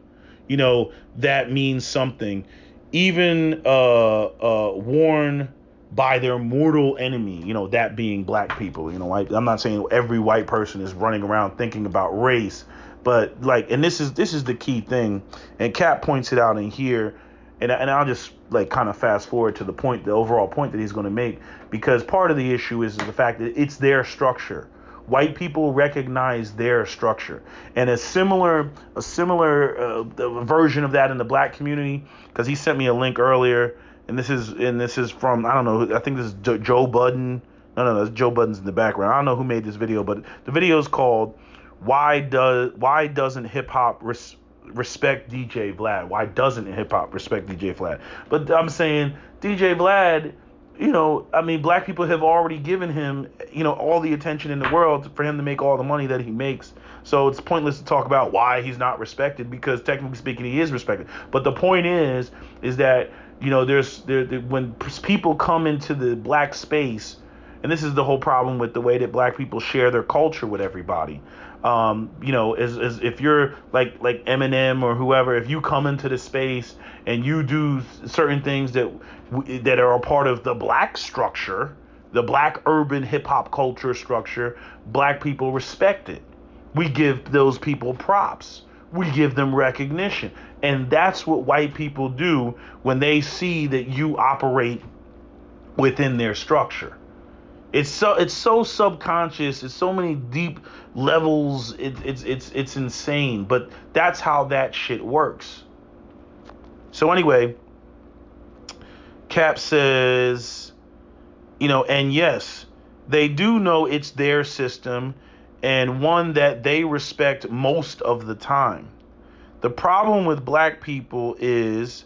that means something, even worn by their mortal enemy, that being black people. I'm not saying every white person is running around thinking about race, but like, and this is the key thing, and Cap points it out in here, and I'll just like kind of fast forward to the overall point that he's going to make, because part of the issue is the fact that it's their structure. White people recognize their structure, and a similar version of that in the black community, because he sent me a link earlier. And this is from, I don't know, I think this is Joe Budden. No, that's Joe Budden's in the background. I don't know who made this video, but the video is called Why Doesn't Hip Hop Respect DJ Vlad? Why doesn't hip hop respect DJ Vlad? But I'm saying DJ Vlad, black people have already given him, all the attention in the world for him to make all the money that he makes. So it's pointless to talk about why he's not respected, because technically speaking, he is respected. But the point is that, when people come into the black space, and this is the whole problem with the way that black people share their culture with everybody. As if you're like Eminem or whoever, if you come into the space and you do certain things that are a part of the black structure, the black urban hip hop culture structure, black people respect it. We give those people props. We give them recognition. And that's what white people do when they see that you operate within their structure. It's so subconscious. It's so many deep levels. It's insane. But that's how that shit works. So anyway, Cap says, and yes, they do know it's their system, and one that they respect most of the time. The problem with black people is,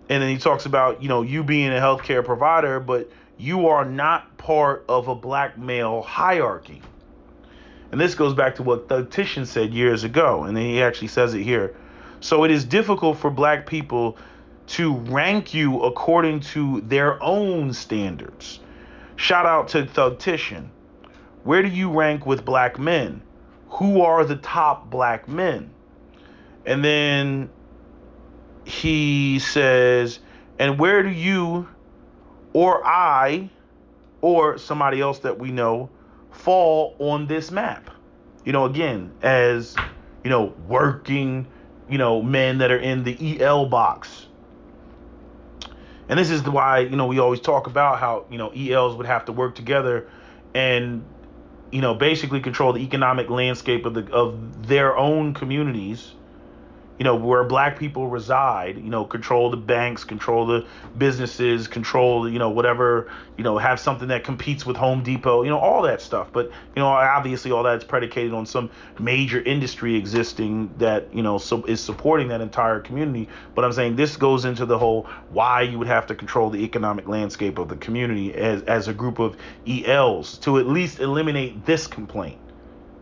and then he talks about, you being a healthcare provider, but you are not part of a black male hierarchy. And this goes back to what Thugtician said years ago, and then he actually says it here. So it is difficult for black people to rank you according to their own standards. Shout out to Thugtician. Where do you rank with black men? Who are the top black men? And then he says, and where do you or I or somebody else that we know fall on this map? Again, as, working, men that are in the EL box. And this is why, we always talk about how, ELs would have to work together and, basically control the economic landscape of their own communities, where black people reside, control the banks, control the businesses, control, whatever, have something that competes with Home Depot, all that stuff. But, obviously all that's predicated on some major industry existing that, is supporting that entire community. But I'm saying this goes into the whole why you would have to control the economic landscape of the community as a group of ELs to at least eliminate this complaint.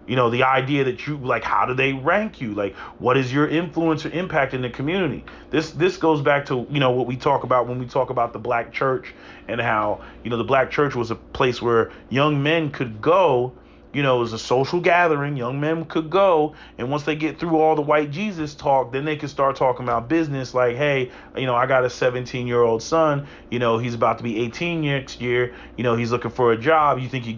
The idea that you, like, how do they rank you? Like, what is your influence or impact in the community? This goes back to, what we talk about when we talk about the black church and how, the black church was a place where young men could go. It was a social gathering. Young men could go, and once they get through all the white Jesus talk, then they can start talking about business. Like, hey, I got a 17-year-old son. He's about to be 18 next year. He's looking for a job. You think you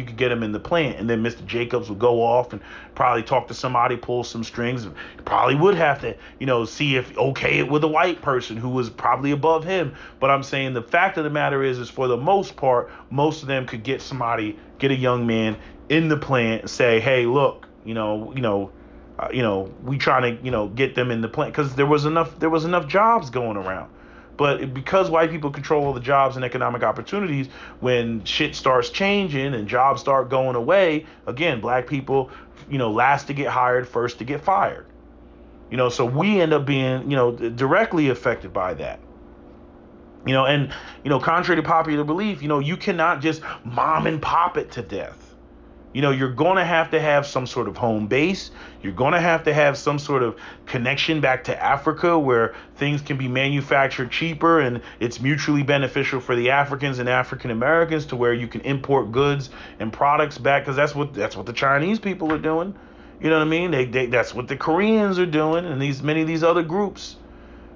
could get him in the plant? And then Mr. Jacobs would go off and probably talk to somebody, pull some strings. Probably would have to, see if okay it with a white person who was probably above him. But I'm saying the fact of the matter is for the most part, most of them could get a young man in the plant and say, hey, look, we trying to, get them in the plant because there was enough jobs going around. But because white people control all the jobs and economic opportunities, when shit starts changing and jobs start going away, again, black people, last to get hired, first to get fired. So we end up being, directly affected by that. And, contrary to popular belief, you cannot just mom and pop it to death. You're going to have some sort of home base. You're going to have some sort of connection back to Africa where things can be manufactured cheaper and it's mutually beneficial for the Africans and African Americans to where you can import goods and products back because that's what the Chinese people are doing. You know what I mean? That's what the Koreans are doing and many of these other groups.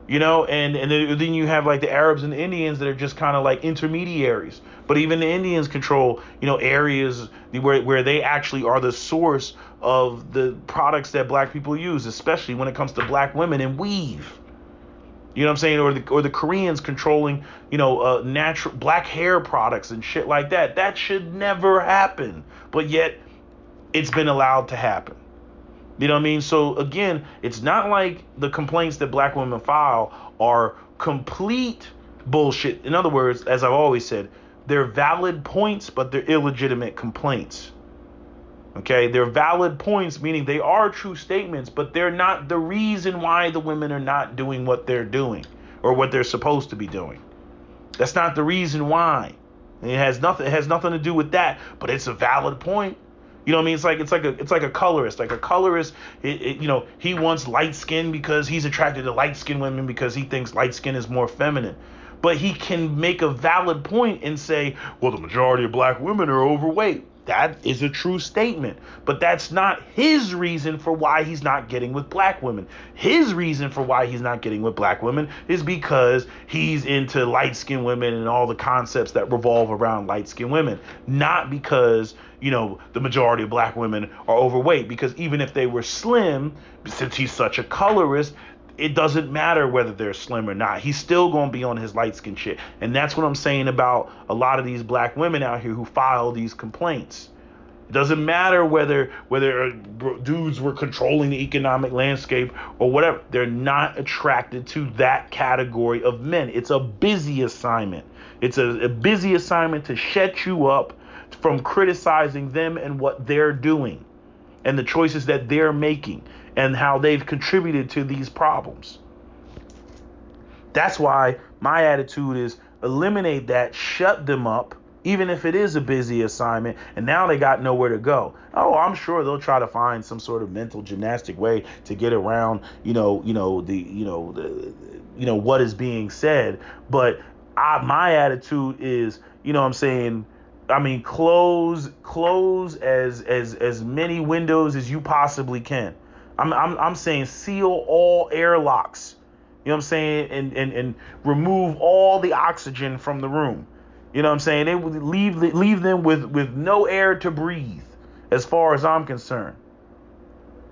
And then you have like the Arabs and the Indians that are just kind of like intermediaries. But even the Indians control, areas where they actually are the source of the products that black people use, especially when it comes to black women and weave. You know what I'm saying? Or the Koreans controlling, natural black hair products and shit like that. That should never happen. But yet it's been allowed to happen. You know what I mean? So again, it's not like the complaints that black women file are complete bullshit. In other words, as I've always said, they're valid points, but they're illegitimate complaints. Okay, they're valid points, meaning they are true statements, but they're not the reason why the women are not doing what they're doing or what they're supposed to be doing. That's not the reason why. It has nothing to do with that, but it's a valid point. You know what I mean? It's like a colorist. Like a colorist, he wants light skin because he's attracted to light skinned women because he thinks light skin is more feminine. But he can make a valid point and say, well, the majority of black women are overweight. That is a true statement. But that's not his reason for why he's not getting with black women. His reason for why he's not getting with black women is because he's into light-skinned women and all the concepts that revolve around light-skinned women. Not because, the majority of black women are overweight. Because even if they were slim, since he's such a colorist, it doesn't matter whether they're slim or not. He's still going to be on his light skin shit. And that's what I'm saying about a lot of these black women out here who file these complaints. It doesn't matter whether dudes were controlling the economic landscape or whatever. They're not attracted to that category of men. It's a busy assignment. It's a busy assignment to shut you up from criticizing them and what they're doing and the choices that they're making and how they've contributed to these problems. That's why my attitude is eliminate that, shut them up, even if it is a busy assignment, and now they got nowhere to go. Oh, I'm sure they'll try to find some sort of mental gymnastic way to get around, what is being said. But my attitude is, close as many windows as you possibly can. I'm saying seal all airlocks. You know what I'm saying? And remove all the oxygen from the room. You know what I'm saying? They would leave them with no air to breathe, as far as I'm concerned.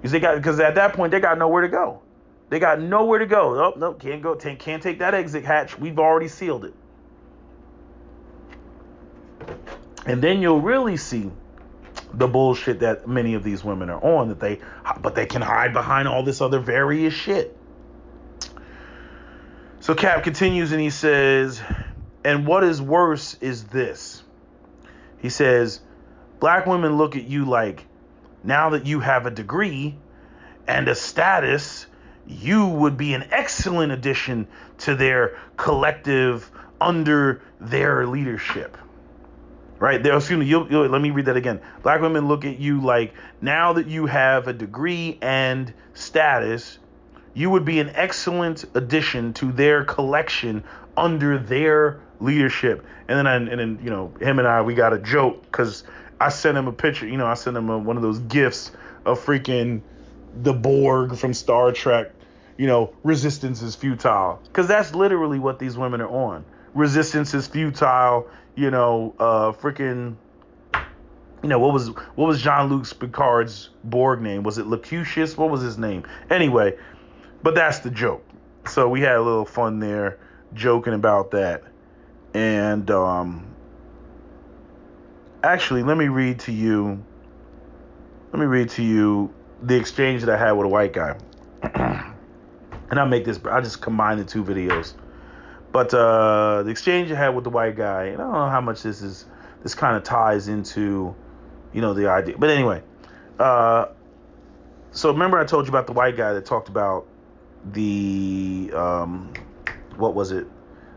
Because at that point they got nowhere to go. They got nowhere to go. Oh, no, can't go. Can't take that exit hatch. We've already sealed it. And then you'll really see the bullshit that many of these women are on, but they can hide behind all this other various shit. So Cap continues and he says, and what is worse is this. He says, black women look at you like, now that you have a degree and a status, you would be an excellent addition to their collective under their leadership. Right there, excuse me. Let me read that again. Black women look at you like, now that you have a degree and status, you would be an excellent addition to their collection under their leadership. And then you know, him and I, we got a joke because I sent him a picture. You know, I sent him one of those gifs of freaking the Borg from Star Trek. You know, resistance is futile, because that's literally what these women are on. Resistance is futile. You know, freaking, you know, what was Jean-Luc Picard's Borg name? Was it Locutus? What was his name? Anyway, but that's the joke. So we had a little fun there, joking about that. And actually, let me read to you the exchange that I had with a white guy. And I'll just combine the two videos. But the exchange I had with the white guy, and I don't know how much this kind of ties into, you know, the idea. But anyway, so remember I told you about the white guy that talked about the, what was it?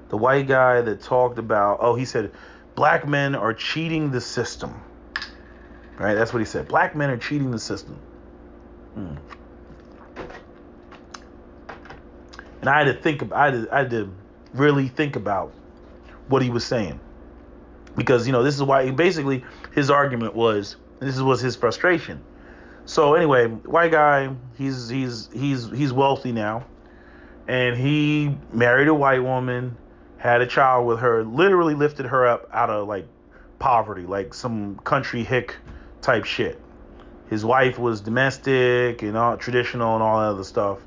The white guy that talked about, he said, black men are cheating the system. Right? That's what he said. Black men are cheating the system. And I had to really think about what he was saying, because, you know, this is why basically his argument was, this was his frustration. So anyway, white guy, he's wealthy now, and he married a white woman, had a child with her, literally lifted her up out of like poverty, like some country hick type shit. His wife was domestic and all traditional and all that other stuff,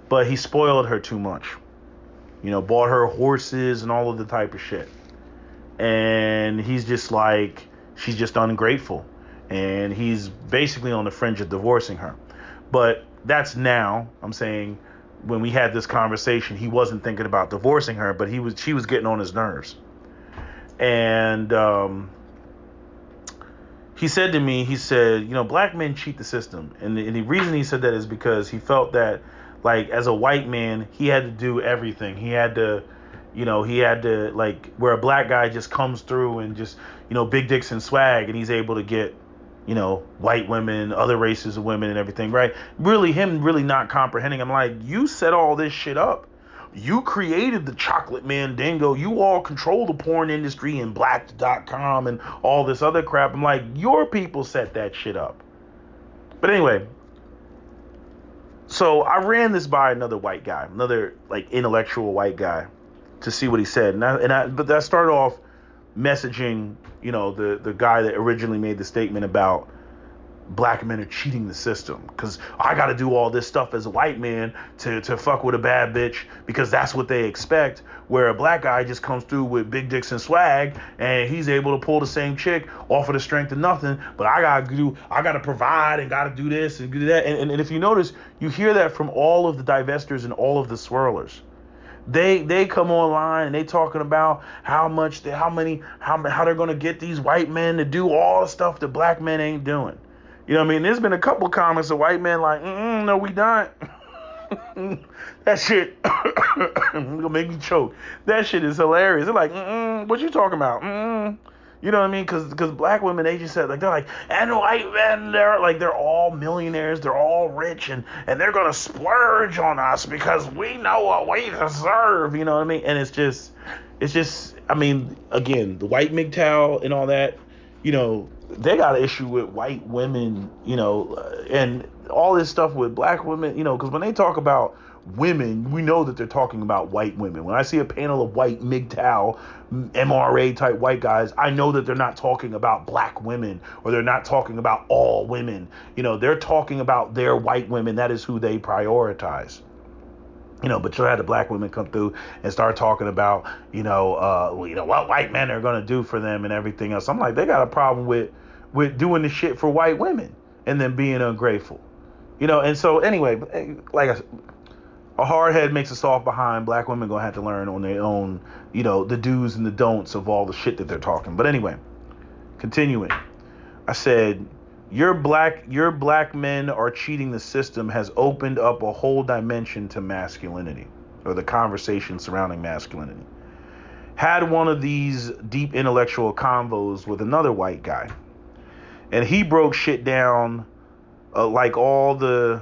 but he spoiled her too much. You know, bought her horses and all of the type of shit. And he's just like, she's just ungrateful. And he's basically on the fringe of divorcing her. But that's now, I'm saying, when we had this conversation, he wasn't thinking about divorcing her, but she was getting on his nerves. And he said to me, you know, black men cheat the system. And the reason he said that is because he felt that, like, as a white man, he had to do everything. He had to, like, where a black guy just comes through and just, you know, big dicks and swag, and he's able to get, you know, white women, other races of women and everything, right? Really, him really not comprehending. I'm like, you set all this shit up. You created the chocolate mandingo. You all control the porn industry and black.com and all this other crap. I'm like, your people set that shit up. But anyway, so I ran this by another white guy, another like intellectual white guy, to see what he said. But I started off messaging, you know, the guy that originally made the statement about black men are cheating the system, because I got to do all this stuff as a white man to fuck with a bad bitch, because that's what they expect, where a black guy just comes through with big dicks and swag, and he's able to pull the same chick off of the strength of nothing. But I gotta provide and gotta do this and do that. And if you notice, you hear that from all of the divestors and all of the swirlers. They come online and they talking about how they're gonna get these white men to do all the stuff that black men ain't doing. You know what I mean? There's been a couple comments of white men like, no, we not. That shit gonna make me choke. That shit is hilarious. They're like, what you talking about? You know what I mean? Because black women, they just said, like, they're like, and white men, they're all millionaires, they're all rich, and they're gonna splurge on us because we know what we deserve. You know what I mean? And it's just, I mean, again, the white MGTOW and all that, you know, they got an issue with white women, you know, and all this stuff with black women, because when they talk about women, we know that they're talking about white women. When I see a panel of white MGTOW, MRA type white guys, I know that they're not talking about black women, or they're not talking about all women. They're talking about their white women. That is who they prioritize. But you had the black women come through and start talking about, what white men are going to do for them and everything else. I'm like, they got a problem with doing the shit for white women and then being ungrateful, And so anyway, like I said, a hard head makes a soft behind. Black women going to have to learn on their own, the do's and the don'ts of all the shit that they're talking. But anyway, continuing, I said, Your black men are cheating the system has opened up a whole dimension to masculinity, or the conversation surrounding masculinity. Had one of these deep intellectual convos with another white guy, and he broke shit down like all the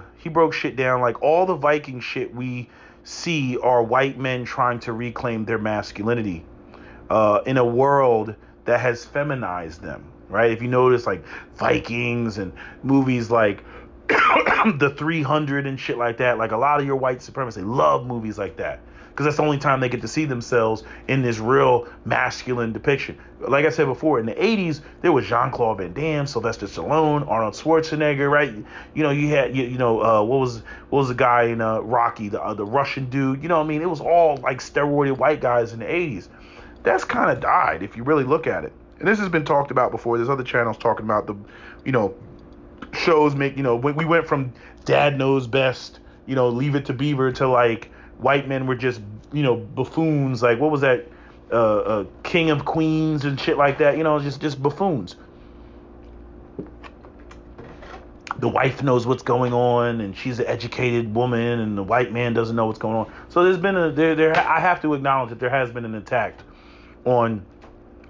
Viking shit we see are white men trying to reclaim their masculinity in a world that has feminized them. Right? If you notice, like Vikings and movies like The 300 and shit like that, like a lot of your white supremacists love movies like that because that's the only time they get to see themselves in this real masculine depiction. Like I said before, in the 80s, there was Jean-Claude Van Damme, Sylvester Stallone, Arnold Schwarzenegger, right? You had, what was the guy in Rocky, the Russian dude? It was all like steroided white guys in the 80s. That's kind of died if you really look at it. And this has been talked about before. There's other channels talking about the, shows when we went from Dad Knows Best, Leave It to Beaver to like white men were just, buffoons. Like what was that, King of Queens and shit like that, just buffoons. The wife knows what's going on and she's an educated woman and the white man doesn't know what's going on. So there's been I have to acknowledge that there has been an attack on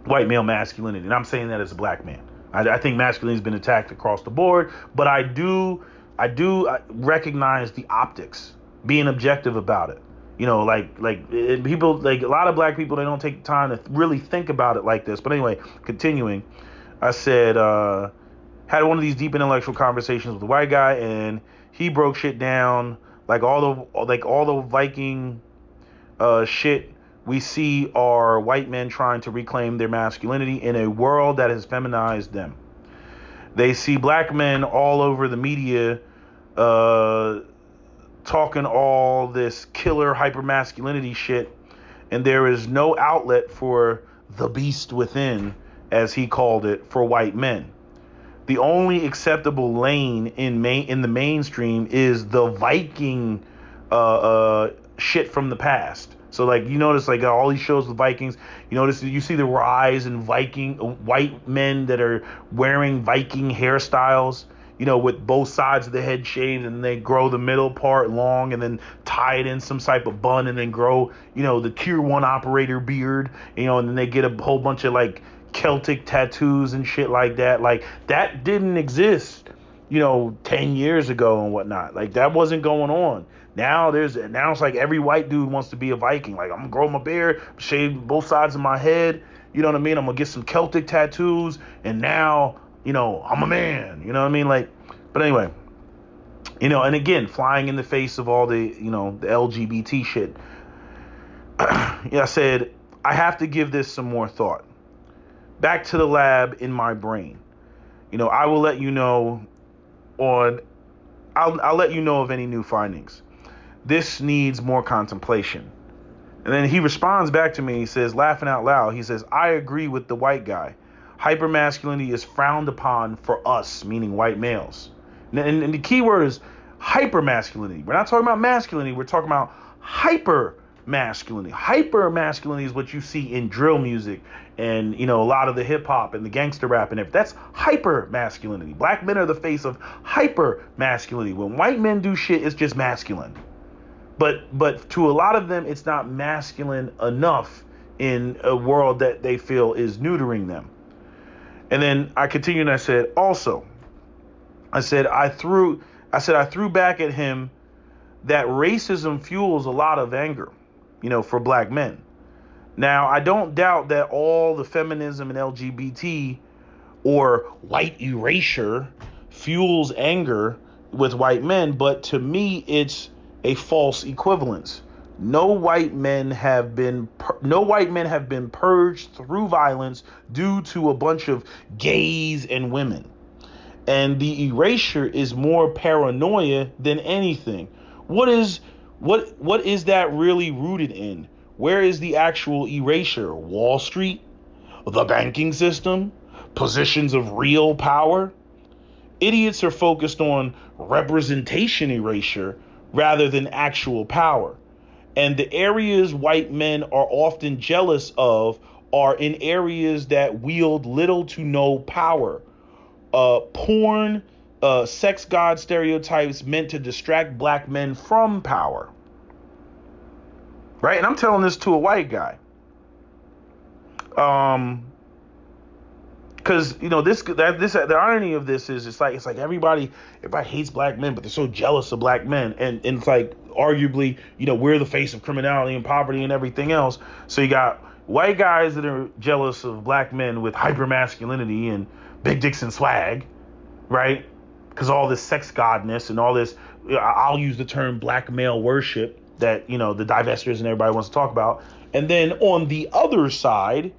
white male masculinity, and I'm saying that as a black man. I think masculinity has been attacked across the board, but I do recognize the optics, being objective about it. People, like a lot of black people, they don't take time to really think about it like this. But anyway, continuing, I said, had one of these deep intellectual conversations with a white guy, and he broke shit down like all the Viking shit we see are white men trying to reclaim their masculinity in a world that has feminized them. They see black men all over the media talking all this killer hypermasculinity shit, and there is no outlet for the beast within, as he called it, for white men. The only acceptable lane in the mainstream is the Viking shit from the past. So like you notice like all these shows with Vikings, you see the rise in white men that are wearing Viking hairstyles, with both sides of the head shaved, and they grow the middle part long and then tie it in some type of bun and then grow, the tier 1 operator beard, and then they get a whole bunch of like Celtic tattoos and shit like that. Like that didn't exist, 10 years ago and whatnot. Like that wasn't going on. Now it's like every white dude wants to be a Viking. Like I'm gonna grow my beard, shave both sides of my head. You know what I mean? I'm gonna get some Celtic tattoos, and now, I'm a man. You know what I mean? Like, but anyway, and again, flying in the face of all the, the LGBT shit. I said I have to give this some more thought. Back to the lab in my brain. I will let you know I'll let you know of any new findings. This needs more contemplation. And then he responds back to me. He says, laughing out loud, he says, I agree with the white guy. Hypermasculinity is frowned upon for us, meaning white males. And the key word is hypermasculinity. We're not talking about masculinity. We're talking about hypermasculinity. Hypermasculinity is what you see in drill music and, a lot of the hip hop and the gangster rap and everything. That's hypermasculinity. Black men are the face of hypermasculinity. When white men do shit, it's just masculine. But to a lot of them, it's not masculine enough in a world that they feel is neutering them. And then I continued and I said, also, I threw back at him that racism fuels a lot of anger, for black men. Now, I don't doubt that all the feminism and LGBT or white erasure fuels anger with white men, but to me, it's a false equivalence. No white men have been purged through violence due to a bunch of gays and women. And the erasure is more paranoia than anything. What is that really rooted in? Where is the actual erasure? Wall Street? The banking system? Positions of real power? Idiots are focused on representation erasure rather than actual power. And the areas white men are often jealous of are in areas that wield little to no power. Porn, sex god stereotypes meant to distract black men from power. Right? And I'm telling this to a white guy. Because the irony of this is it's like everybody hates black men, but they're so jealous of black men, and it's like arguably we're the face of criminality and poverty and everything else. So you got white guys that are jealous of black men with hypermasculinity and big dicks and swag, right? Because all this sex godness and all this, I'll use the term black male worship that the divestors and everybody wants to talk about, and then on the other side.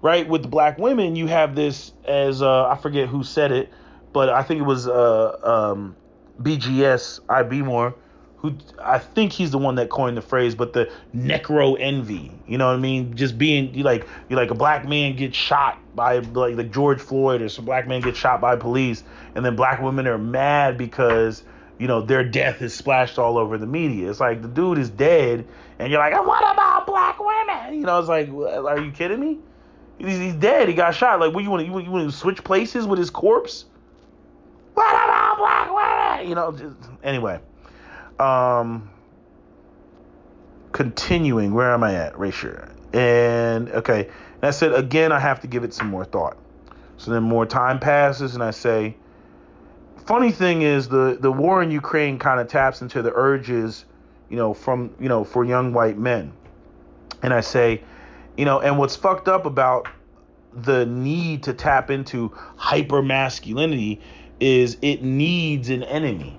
Right, with the black women, you have this as I forget who said it, but I think it was BGS Ibmore, who I think he's the one that coined the phrase. But the necro envy, you know what I mean? Just being you like a black man gets shot by like George Floyd, or some black man gets shot by police, and then black women are mad because their death is splashed all over the media. It's like the dude is dead, and you're like, what about black women? It's like, are you kidding me? He's dead. He got shot. Like, what you want to switch places with his corpse? What about black women? Anyway. Continuing. Where am I at? Erasure. And okay. And I said again, I have to give it some more thought. So then more time passes, and I say, funny thing is the war in Ukraine kind of taps into the urges, for young white men. And I say, and what's fucked up about the need to tap into hyper masculinity is it needs an enemy.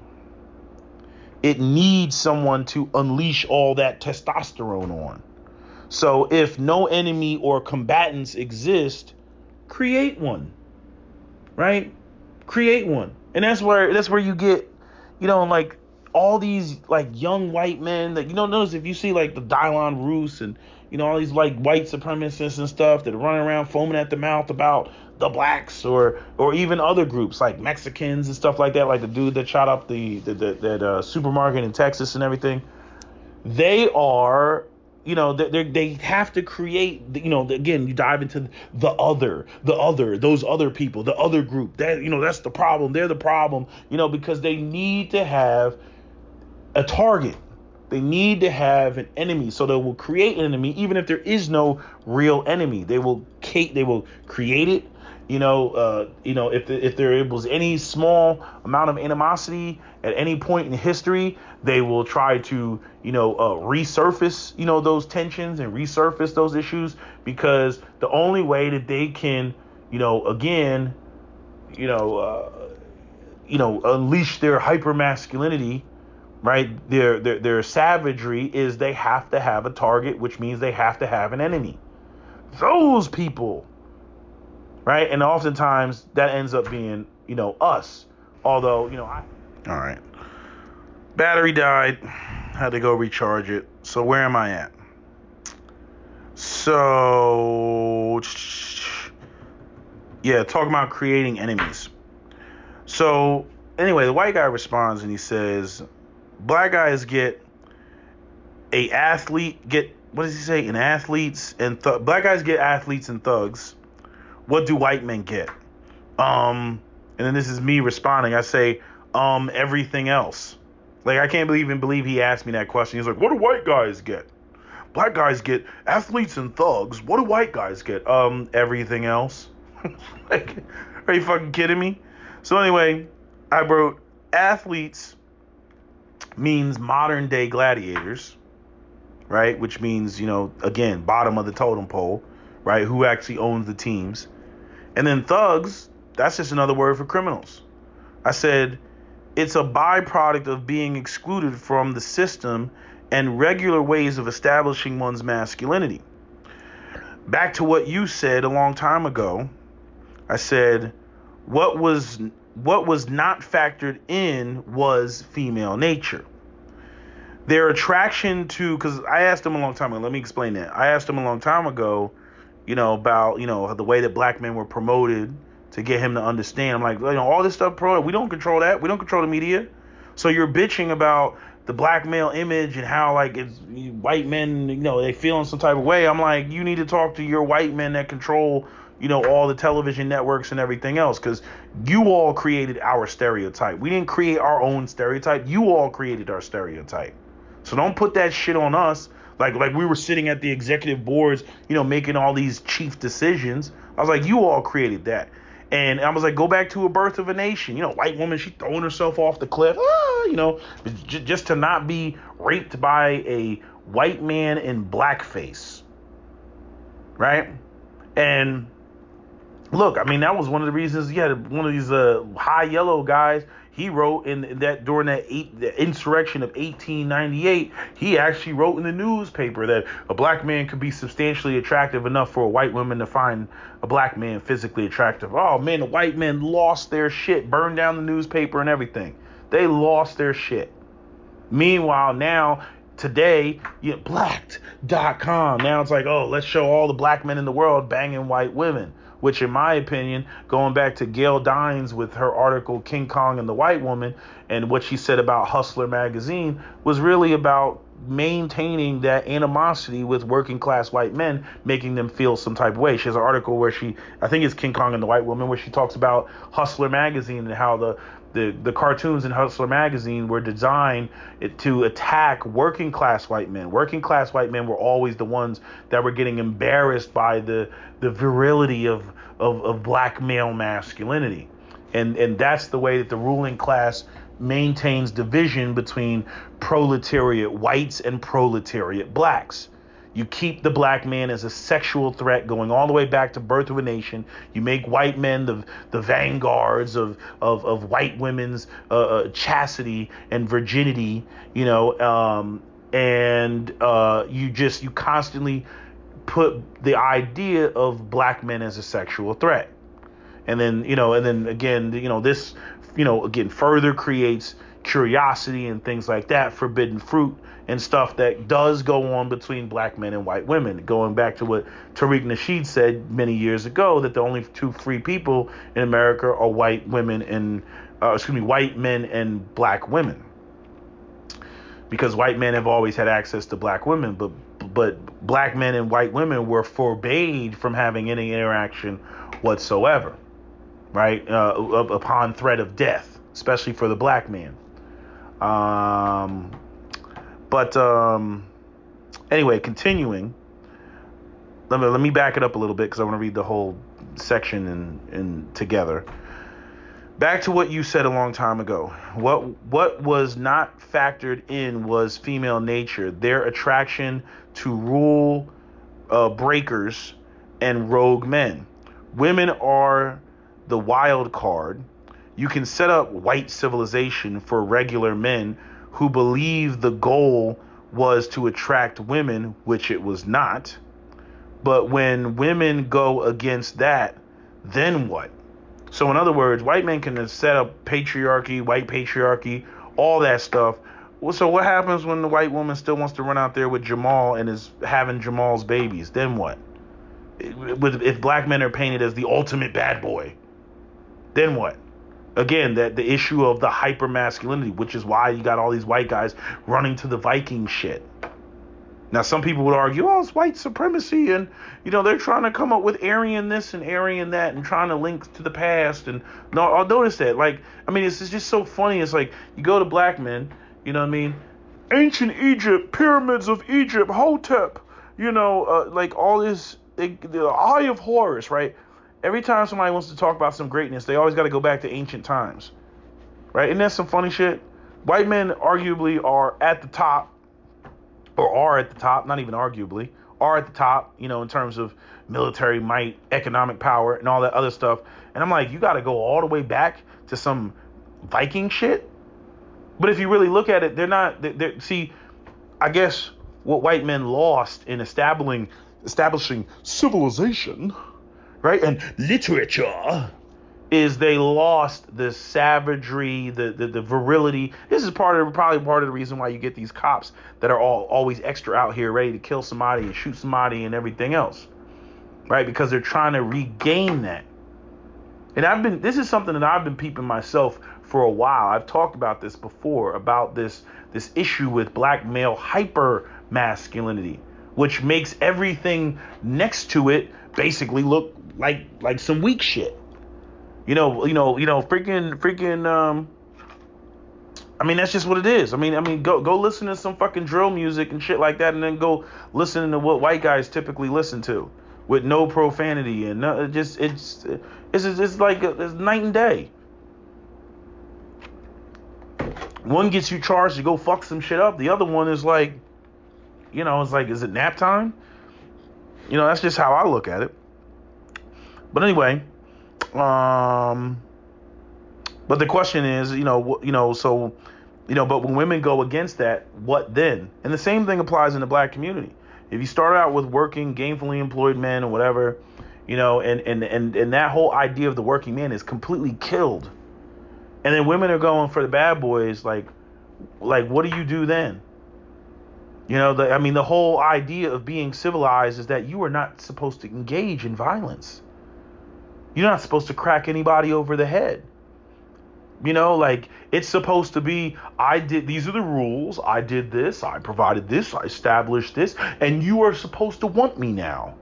It needs someone to unleash all that testosterone on. So if no enemy or combatants exist, create one. Right? Create one. And that's where you get, like all these like young white men that notice if you see like the Dylan Roos and all these like white supremacists and stuff that are running around foaming at the mouth about the blacks or even other groups like Mexicans and stuff like that, like the dude that shot up that supermarket in Texas and everything. They are, they have to create, again, you dive into those other people, the other group that, that's the problem. They're the problem, because they need to have a target. They need to have an enemy, so they will create an enemy, even if there is no real enemy. They will create it. If there was any small amount of animosity at any point in history, they will try to resurface those tensions and resurface those issues, because the only way that they can unleash their hyper masculinity, right, their savagery, is they have to have a target, which means they have to have an enemy. Those people, right? And oftentimes that ends up being, us. Although, all right. Battery died. Had to go recharge it. So where am I at? So, yeah, talking about creating enemies. So, anyway, the white guy responds and he says, black guys what does he say? Black guys get athletes and thugs. What do white men get? And then this is me responding. I say, everything else. Like, I can't even believe he asked me that question. He's like, what do white guys get? Black guys get athletes and thugs. What do white guys get? Everything else. Like, are you fucking kidding me? So anyway, I wrote athletes means modern day gladiators, right? Which means, again, bottom of the totem pole, right? Who actually owns the teams. And then thugs, that's just another word for criminals. I said, It's a byproduct of being excluded from the system and regular ways of establishing one's masculinity. Back to what you said a long time ago, I said what was not factored in was female nature. Their attraction to, because I asked them a long time ago, let me explain that. I asked them a long time ago, about, the way that black men were promoted to get him to understand. I'm like, all this stuff, we don't control that. We don't control the media. So you're bitching about the black male image and how, like, it's white men, they feel in some type of way. I'm like, you need to talk to your white men that control, all the television networks and everything else, because you all created our stereotype. We didn't create our own stereotype. You all created our stereotype. So don't put that shit on us. Like we were sitting at the executive boards, making all these chief decisions. I was like, you all created that. And I was like, go back to A Birth of a Nation. White woman, she throwing herself off the cliff, just to not be raped by a white man in blackface. Right? And look, that was one of the reasons you had one of these high yellow guys. He wrote in that during the insurrection of 1898, he actually wrote in the newspaper that a black man could be substantially attractive enough for a white woman to find a black man physically attractive. Oh man, the white men lost their shit, burned down the newspaper and everything. They lost their shit. Meanwhile, now today, blacked.com. Now it's like, oh, let's show all the black men in the world banging white women. Which, in my opinion, going back to Gail Dines with her article King Kong and the White Woman and what she said about Hustler magazine was really about maintaining that animosity with working class white men, making them feel some type of way. She has an article where I think it's King Kong and the White Woman, where she talks about Hustler magazine and how the cartoons in Hustler magazine were designed to attack working class white men. Working class white men were always the ones that were getting embarrassed by the virility of black male masculinity. And that's the way that the ruling class maintains division between proletariat whites and proletariat blacks. You keep the black man as a sexual threat going all the way back to Birth of a Nation. You make white men the vanguards of white women's chastity and virginity, and you constantly put the idea of black men as a sexual threat. And then, this, again, further creates curiosity and things like that, forbidden fruit and stuff that does go on between black men and white women. Going back to what Tariq Nasheed said many years ago, that the only two free people in America are white women and, white men and black women. Because white men have always had access to black women, but black men and white women were forbade from having any interaction whatsoever, right? Upon threat of death, especially for the black man. Anyway, continuing, let me back it up a little bit because I want to read the whole section in together. Back to what you said a long time ago. What was not factored in was female nature, their attraction to rule breakers and rogue men. Women are the wild card. You can set up white civilization for regular men who believe the goal was to attract women, which it was not. But when women go against that, then what? So in other words, white men can set up patriarchy, white patriarchy, all that stuff. Well, so what happens when the white woman still wants to run out there with Jamal and is having Jamal's babies? Then what? If black men are painted as the ultimate bad boy, then what? Again, that the issue of the hyper masculinity, which is why you got all these white guys running to the Viking shit. Now, some people would argue, oh, it's white supremacy, and, they're trying to come up with Aryan this and Aryan that and trying to link to the past. And no, I'll notice that. It's just so funny. It's like you go to black men, ancient Egypt, pyramids of Egypt, Hotep, all this, the Eye of Horus, right? Every time somebody wants to talk about some greatness, they always got to go back to ancient times, right? Isn't that some funny shit? White men arguably are at the top, not even arguably, are at the top, in terms of military might, economic power, and all that other stuff. And I'm like, you got to go all the way back to some Viking shit? But if you really look at it, they're not. See, I guess what white men lost in establishing civilization, right, and literature, is they lost the savagery, the virility. This is probably part of the reason why you get these cops that are always extra out here ready to kill somebody and shoot somebody and everything else, right? Because they're trying to regain that. And this is something that I've been peeping myself for a while. I've talked about this before, about this issue with black male hyper masculinity, which makes everything next to it basically look like some weak shit. Freaking. I mean, that's just what it is. I mean, go listen to some fucking drill music and shit like that, and then go listen to what white guys typically listen to, with no profanity and no, it's like it's night and day. One gets you charged to go fuck some shit up. The other one is like, it's like, is it nap time? That's just how I look at it. But anyway, but the question is, but when women go against that, what then? And the same thing applies in the black community. If you start out with working, gainfully employed men or whatever, and that whole idea of the working man is completely killed. And then women are going for the bad boys, like what do you do then? The whole idea of being civilized is that you are not supposed to engage in violence. You're not supposed to crack anybody over the head. It's supposed to be, these are the rules, I did this, I provided this, I established this, and you are supposed to want me now.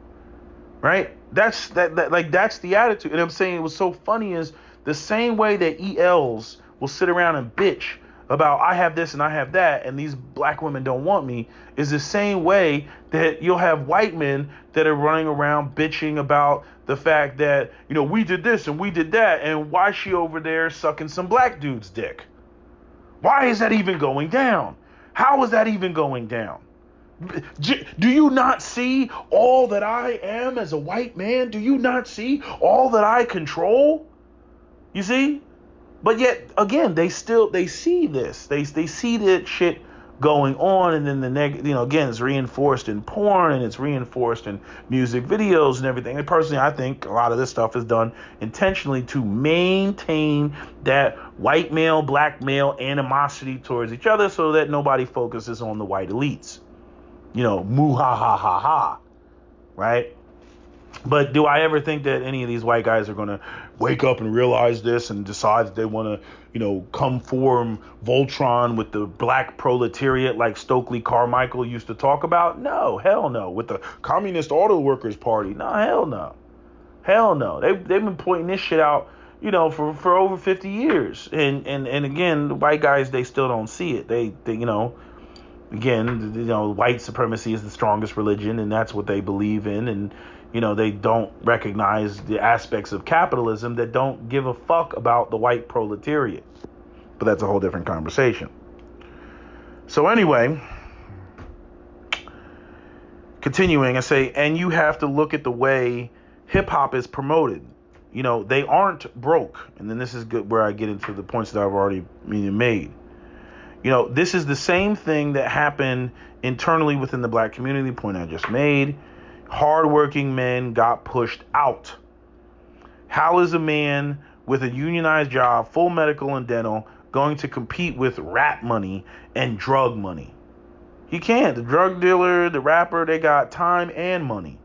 Right? That's the attitude. And I'm saying what's so funny is the same way that ELs will sit around and bitch about I have this and I have that and these black women don't want me, is the same way that you'll have white men that are running around bitching about the fact that, we did this and we did that, and why is she over there sucking some black dude's dick? Why is that even going down? How is that even going down? Do you not see all that I am as a white man? Do you not see all that I control? You see? But yet, again, they see this. They see that shit going on, and then again, it's reinforced in porn, and it's reinforced in music videos and everything. And personally, I think a lot of this stuff is done intentionally to maintain that white male, black male animosity towards each other so that nobody focuses on the white elites. Moo ha ha ha ha, right? But do I ever think that any of these white guys are going to wake up and realize this and decide that they want to, come form Voltron with the black proletariat like Stokely Carmichael used to talk about? No, hell no. With the Communist Auto Workers Party? No, hell no. Hell no. They've been pointing this shit out, for over 50 years. And again, the white guys, they still don't see it. They again, white supremacy is the strongest religion, and that's what they believe in. And they don't recognize the aspects of capitalism that don't give a fuck about the white proletariat. But that's a whole different conversation. So anyway, continuing, I say, and you have to look at the way hip hop is promoted. They aren't broke. And then this is good where I get into the points that I've already made. This is the same thing that happened internally within the black community, the point I just made. Hardworking men got pushed out. How is a man with a unionized job, full medical and dental, going to compete with rap money and drug money? He can't. The drug dealer, the rapper, they got time and money,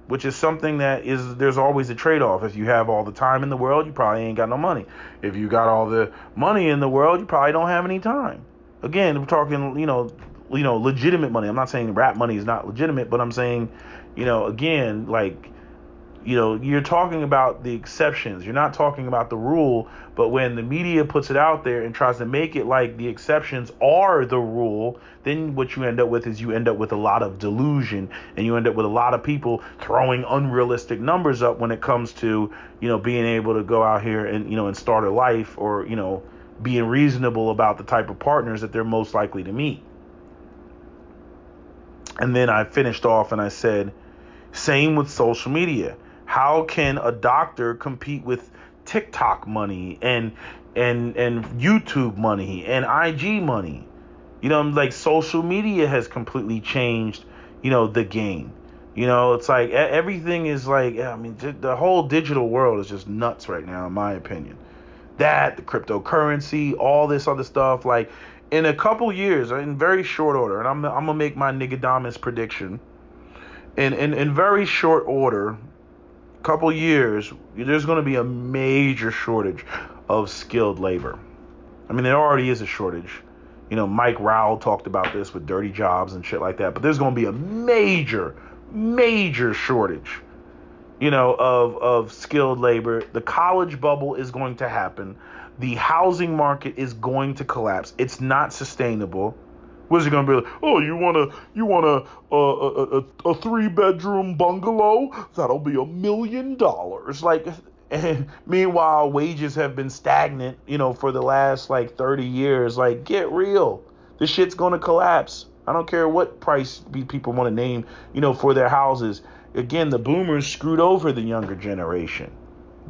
which is something there's always a trade-off. If you have all the time in the world, you probably ain't got no money. If you got all the money in the world, you probably don't have any time. Again, we're talking, legitimate money. I'm not saying rap money is not legitimate, but I'm saying, again, you're talking about the exceptions. You're not talking about the rule. But when the media puts it out there and tries to make it like the exceptions are the rule, then what you end up with is a lot of delusion, and you end up with a lot of people throwing unrealistic numbers up when it comes to, being able to go out here and, and start a life, or, being reasonable about the type of partners that they're most likely to meet. And then I finished off and I said, same with social media. How can a doctor compete with TikTok money and YouTube money and IG money. You know, like social media has completely changed, you know, the game. You know, it's like everything is like, I mean, the whole digital world is just nuts right now, in my opinion. That, the cryptocurrency, all this other stuff, like in a couple years, in very short order, and I'm gonna make my Nigga prediction. In very short order, couple years, there's going to be a major shortage of skilled labor. I mean, there already is a shortage. You know, Mike Rowell talked about this with dirty jobs and shit like that. But there's going to be a major shortage, you know, of skilled labor. The college bubble is going to happen. The housing market is going to collapse. It's not sustainable. What's it gonna be like? Oh, you want a 3-bedroom bungalow? That'll be $1 million. Like, and meanwhile, wages have been stagnant, you know, for the last like 30 years. Like, get real. This shit's gonna collapse. I don't care what price people want to name, you know, for their houses. Again, the boomers screwed over the younger generation.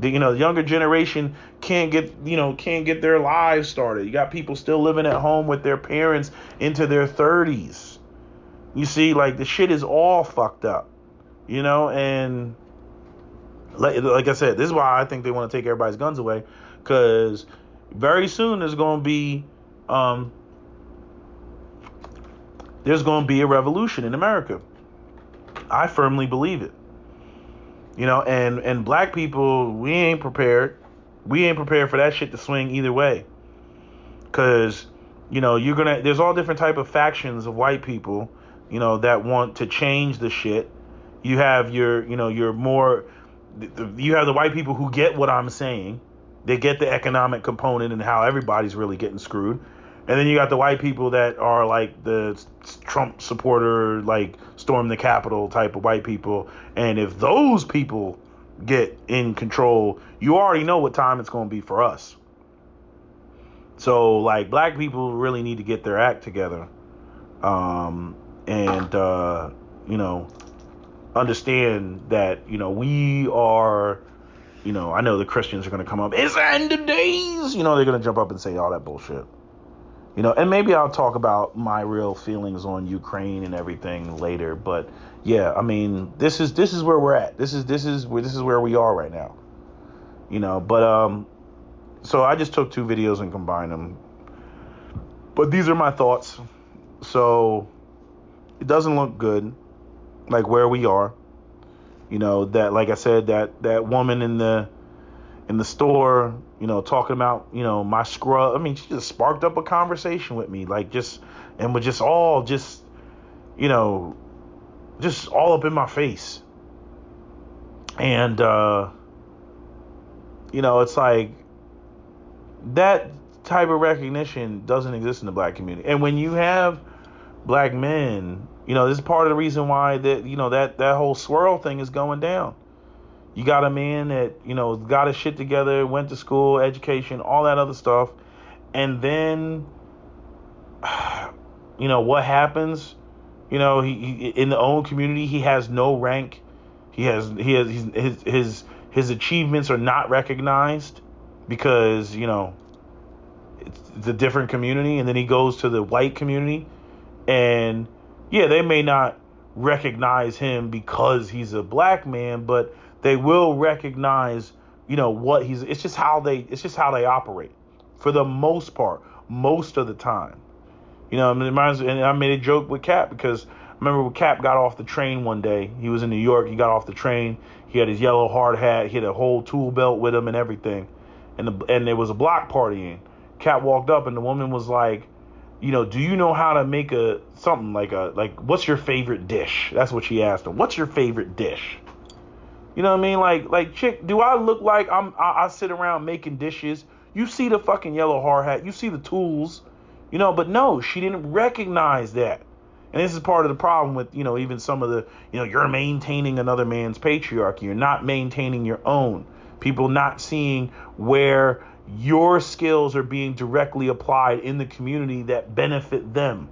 The younger generation can't get their lives started. You got people still living at home with their parents into their 30s. You see, like, the shit is all fucked up, you know, and like I said, this is why I think they want to take everybody's guns away, because very soon there's going to be a revolution in America. I firmly believe it. You know, and black people, we ain't prepared. We ain't prepared for that shit to swing either way. Cause, you know, there's all different type of factions of white people, you know, that want to change the shit. You have you have the white people who get what I'm saying. They get the economic component and how everybody's really getting screwed. And then you got the white people that are like the Trump supporter, like storm the Capitol type of white people. And if those people get in control, you already know what time it's going to be for us. So, like, black people really need to get their act together. Understand that, we are, I know the Christians are going to come up. It's the end of days. They're going to jump up and say all that bullshit. And maybe I'll talk about my real feelings on Ukraine and everything later. But yeah, I mean, this is where we're at. This is where we are right now. But so I just took 2 videos and combined them. But these are my thoughts. So it doesn't look good, like where we are. That, like I said, that woman in the store, talking about, my scrub. I mean, she just sparked up a conversation with me, like and was just all up in my face. And, it's like that type of recognition doesn't exist in the black community. And when you have black men, this is part of the reason why that whole swirl thing is going down. You got a man that, got his shit together, went to school, education, all that other stuff. And then, what happens? He in the own community, he has no rank. His achievements are not recognized because, it's a different community. And then he goes to the white community and they may not recognize him because he's a black man, but they will recognize, what it's just how they operate for the most part, most of the time. And I made a joke with Cap because I remember when Cap got off the train one day. He was in New York. He got off the train. He had his yellow hard hat. He had a whole tool belt with him and everything. And there was a block party in. Cap walked up and the woman was like, do you know how to make something like what's your favorite dish? That's what she asked him. What's your favorite dish? You know what I mean? Like, chick, do I look like I sit around making dishes? You see the fucking yellow hard hat. You see the tools, but no, she didn't recognize that. And this is part of the problem with, even some of the, you're maintaining another man's patriarchy. You're not maintaining your own. People not seeing where your skills are being directly applied in the community that benefit them.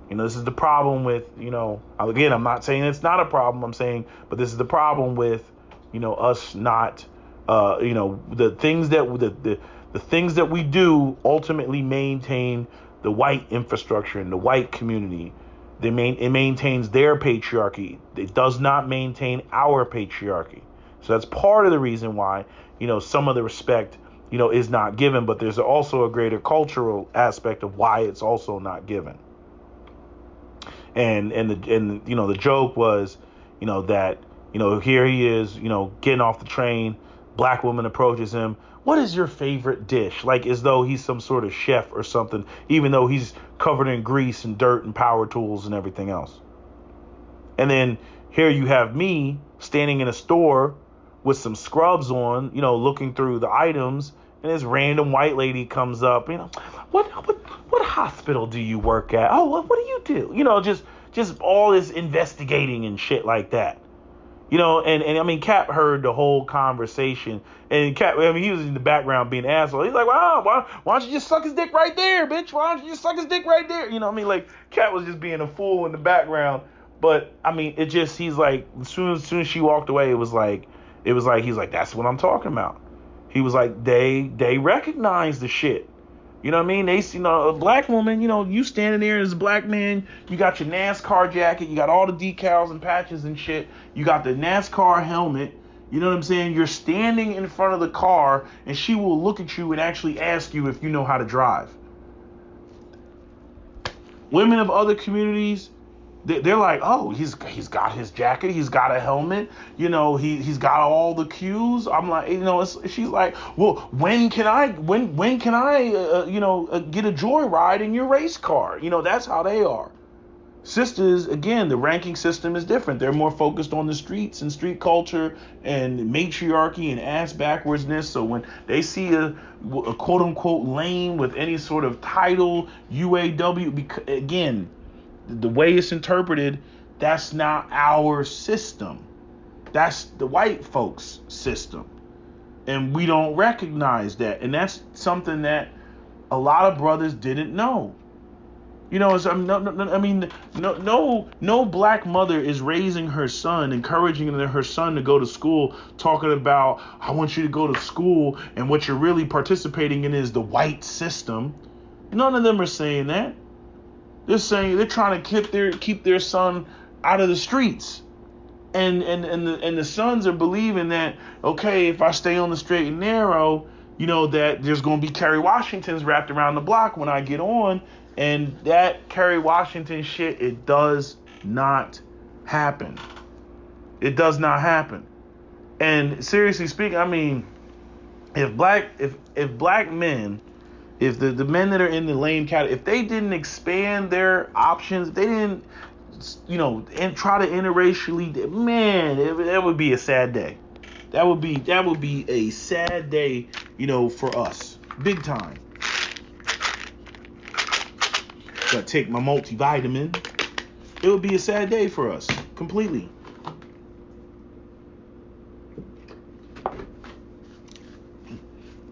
This is the problem with, again, I'm not saying it's not a problem. I'm saying, but this is the problem with, us not The things that the things that we do ultimately maintain the white infrastructure and the white community. It maintains their patriarchy. It does not maintain our patriarchy. So that's part of the reason why, some of the respect, is not given. But there's also a greater cultural aspect of why it's also not given. And the joke was, that, here he is, getting off the train. Black woman approaches him. What is your favorite dish? Like as though he's some sort of chef or something, even though he's covered in grease and dirt and power tools and everything else. And then here you have me standing in a store with some scrubs on, looking through the items, and this random white lady comes up, what hospital do you work at? Oh, what do you do? Just all this investigating and shit like that. And I mean, Cap heard the whole conversation, and Cap, he was in the background being an asshole. He's like, wow, why don't you just suck his dick right there, bitch? Why don't you just suck his dick right there? Like Cap was just being a fool in the background. But I mean, he's like, as soon as she walked away, he's like, that's what I'm talking about. He was like, they recognize the shit. You know what I mean? They see, a black woman, you standing there as a black man, you got your NASCAR jacket, you got all the decals and patches and shit, you got the NASCAR helmet, you know what I'm saying? You're standing in front of the car, and she will look at you and actually ask you if you know how to drive. Women of other communities, they're like, oh, he's got his jacket, he's got a helmet, he's got all the cues. I'm like, she's like, well, when can I get a joyride in your race car? That's how they are. Sisters, again, the ranking system is different. They're more focused on the streets and street culture and matriarchy and ass backwardsness. So when they see a quote unquote lame with any sort of title, UAW, again, the way it's interpreted, that's not our system. That's the white folks' system. And we don't recognize that. And that's something that a lot of brothers didn't know. No black mother is raising her son, encouraging her son to go to school, talking about, I want you to go to school, and what you're really participating in is the white system. None of them are saying that. They're saying they're trying to keep their son out of the streets. And the sons are believing that, okay, if I stay on the straight and narrow, that there's going to be Kerry Washingtons wrapped around the block when I get on. And that Kerry Washington shit, it does not happen. It does not happen. And seriously speaking, I mean, if black men, if the men that are in the lame category, if they didn't expand their options, if they didn't, and try to interracially, man, that would be a sad day. That would be a sad day, for us, big time. Gotta take my multivitamin. It would be a sad day for us, completely.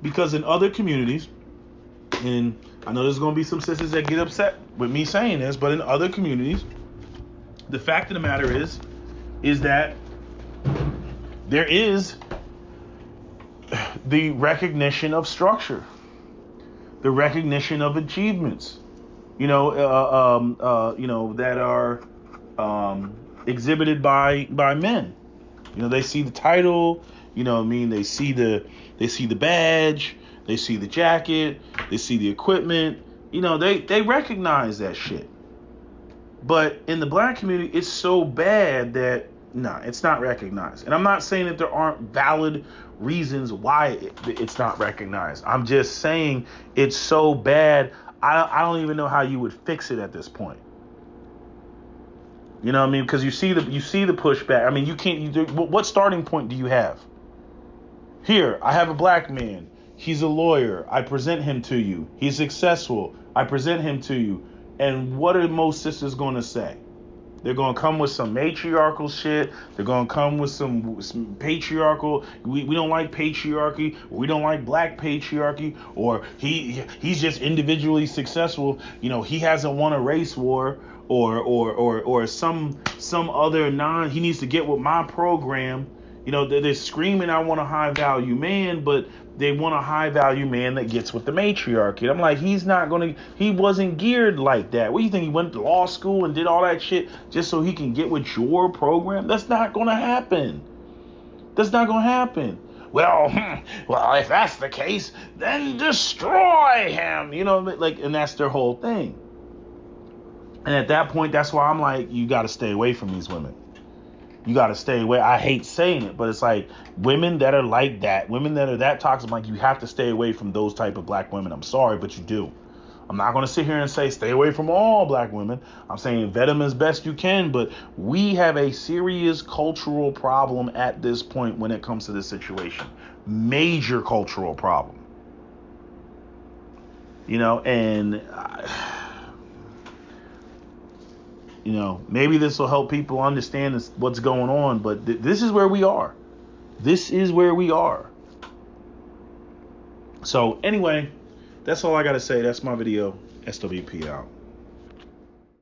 Because in other communities, and I know there's going to be some sisters that get upset with me saying this, but in other communities, the fact of the matter is that there is the recognition of structure, the recognition of achievements, that are exhibited by men. They see the title, they see the badge, they see the jacket, they see the equipment, they recognize that shit. But in the black community, it's so bad that it's not recognized. And I'm not saying that there aren't valid reasons why it's not recognized. I'm just saying it's so bad. I don't even know how you would fix it at this point. You know what I mean? Because you see the pushback. I mean, you can't. What starting point do you have? Here, I have a black man. He's a lawyer. I present him to you. He's successful. I present him to you. And what are most sisters going to say? They're going to come with some matriarchal shit. They're going to come with some patriarchal. We don't like patriarchy. We don't like black patriarchy. Or he's just individually successful. He hasn't won a race war or some other he needs to get with my program. You know, they're screaming, I want a high value man, but they want a high value man that gets with the matriarchy. I'm like, he wasn't geared like that. What do you think? He went to law school and did all that shit just so he can get with your program? That's not going to happen. That's not going to happen. Well, if that's the case, then destroy him. You know, like, and that's their whole thing. And at that point, that's why I'm like, you got to stay away from these women. You got to stay away. I hate saying it, but it's like women that are like that, women that are that toxic, like, you have to stay away from those type of black women. I'm sorry, but you do. I'm not going to sit here and say stay away from all black women. I'm saying vet them as best you can, but we have a serious cultural problem at this point when it comes to this situation. Major cultural problem. You know, and you know, maybe this will help people understand what's going on, but this is where we are. This is where we are. So anyway, that's all I got to say. That's my video. SWP out.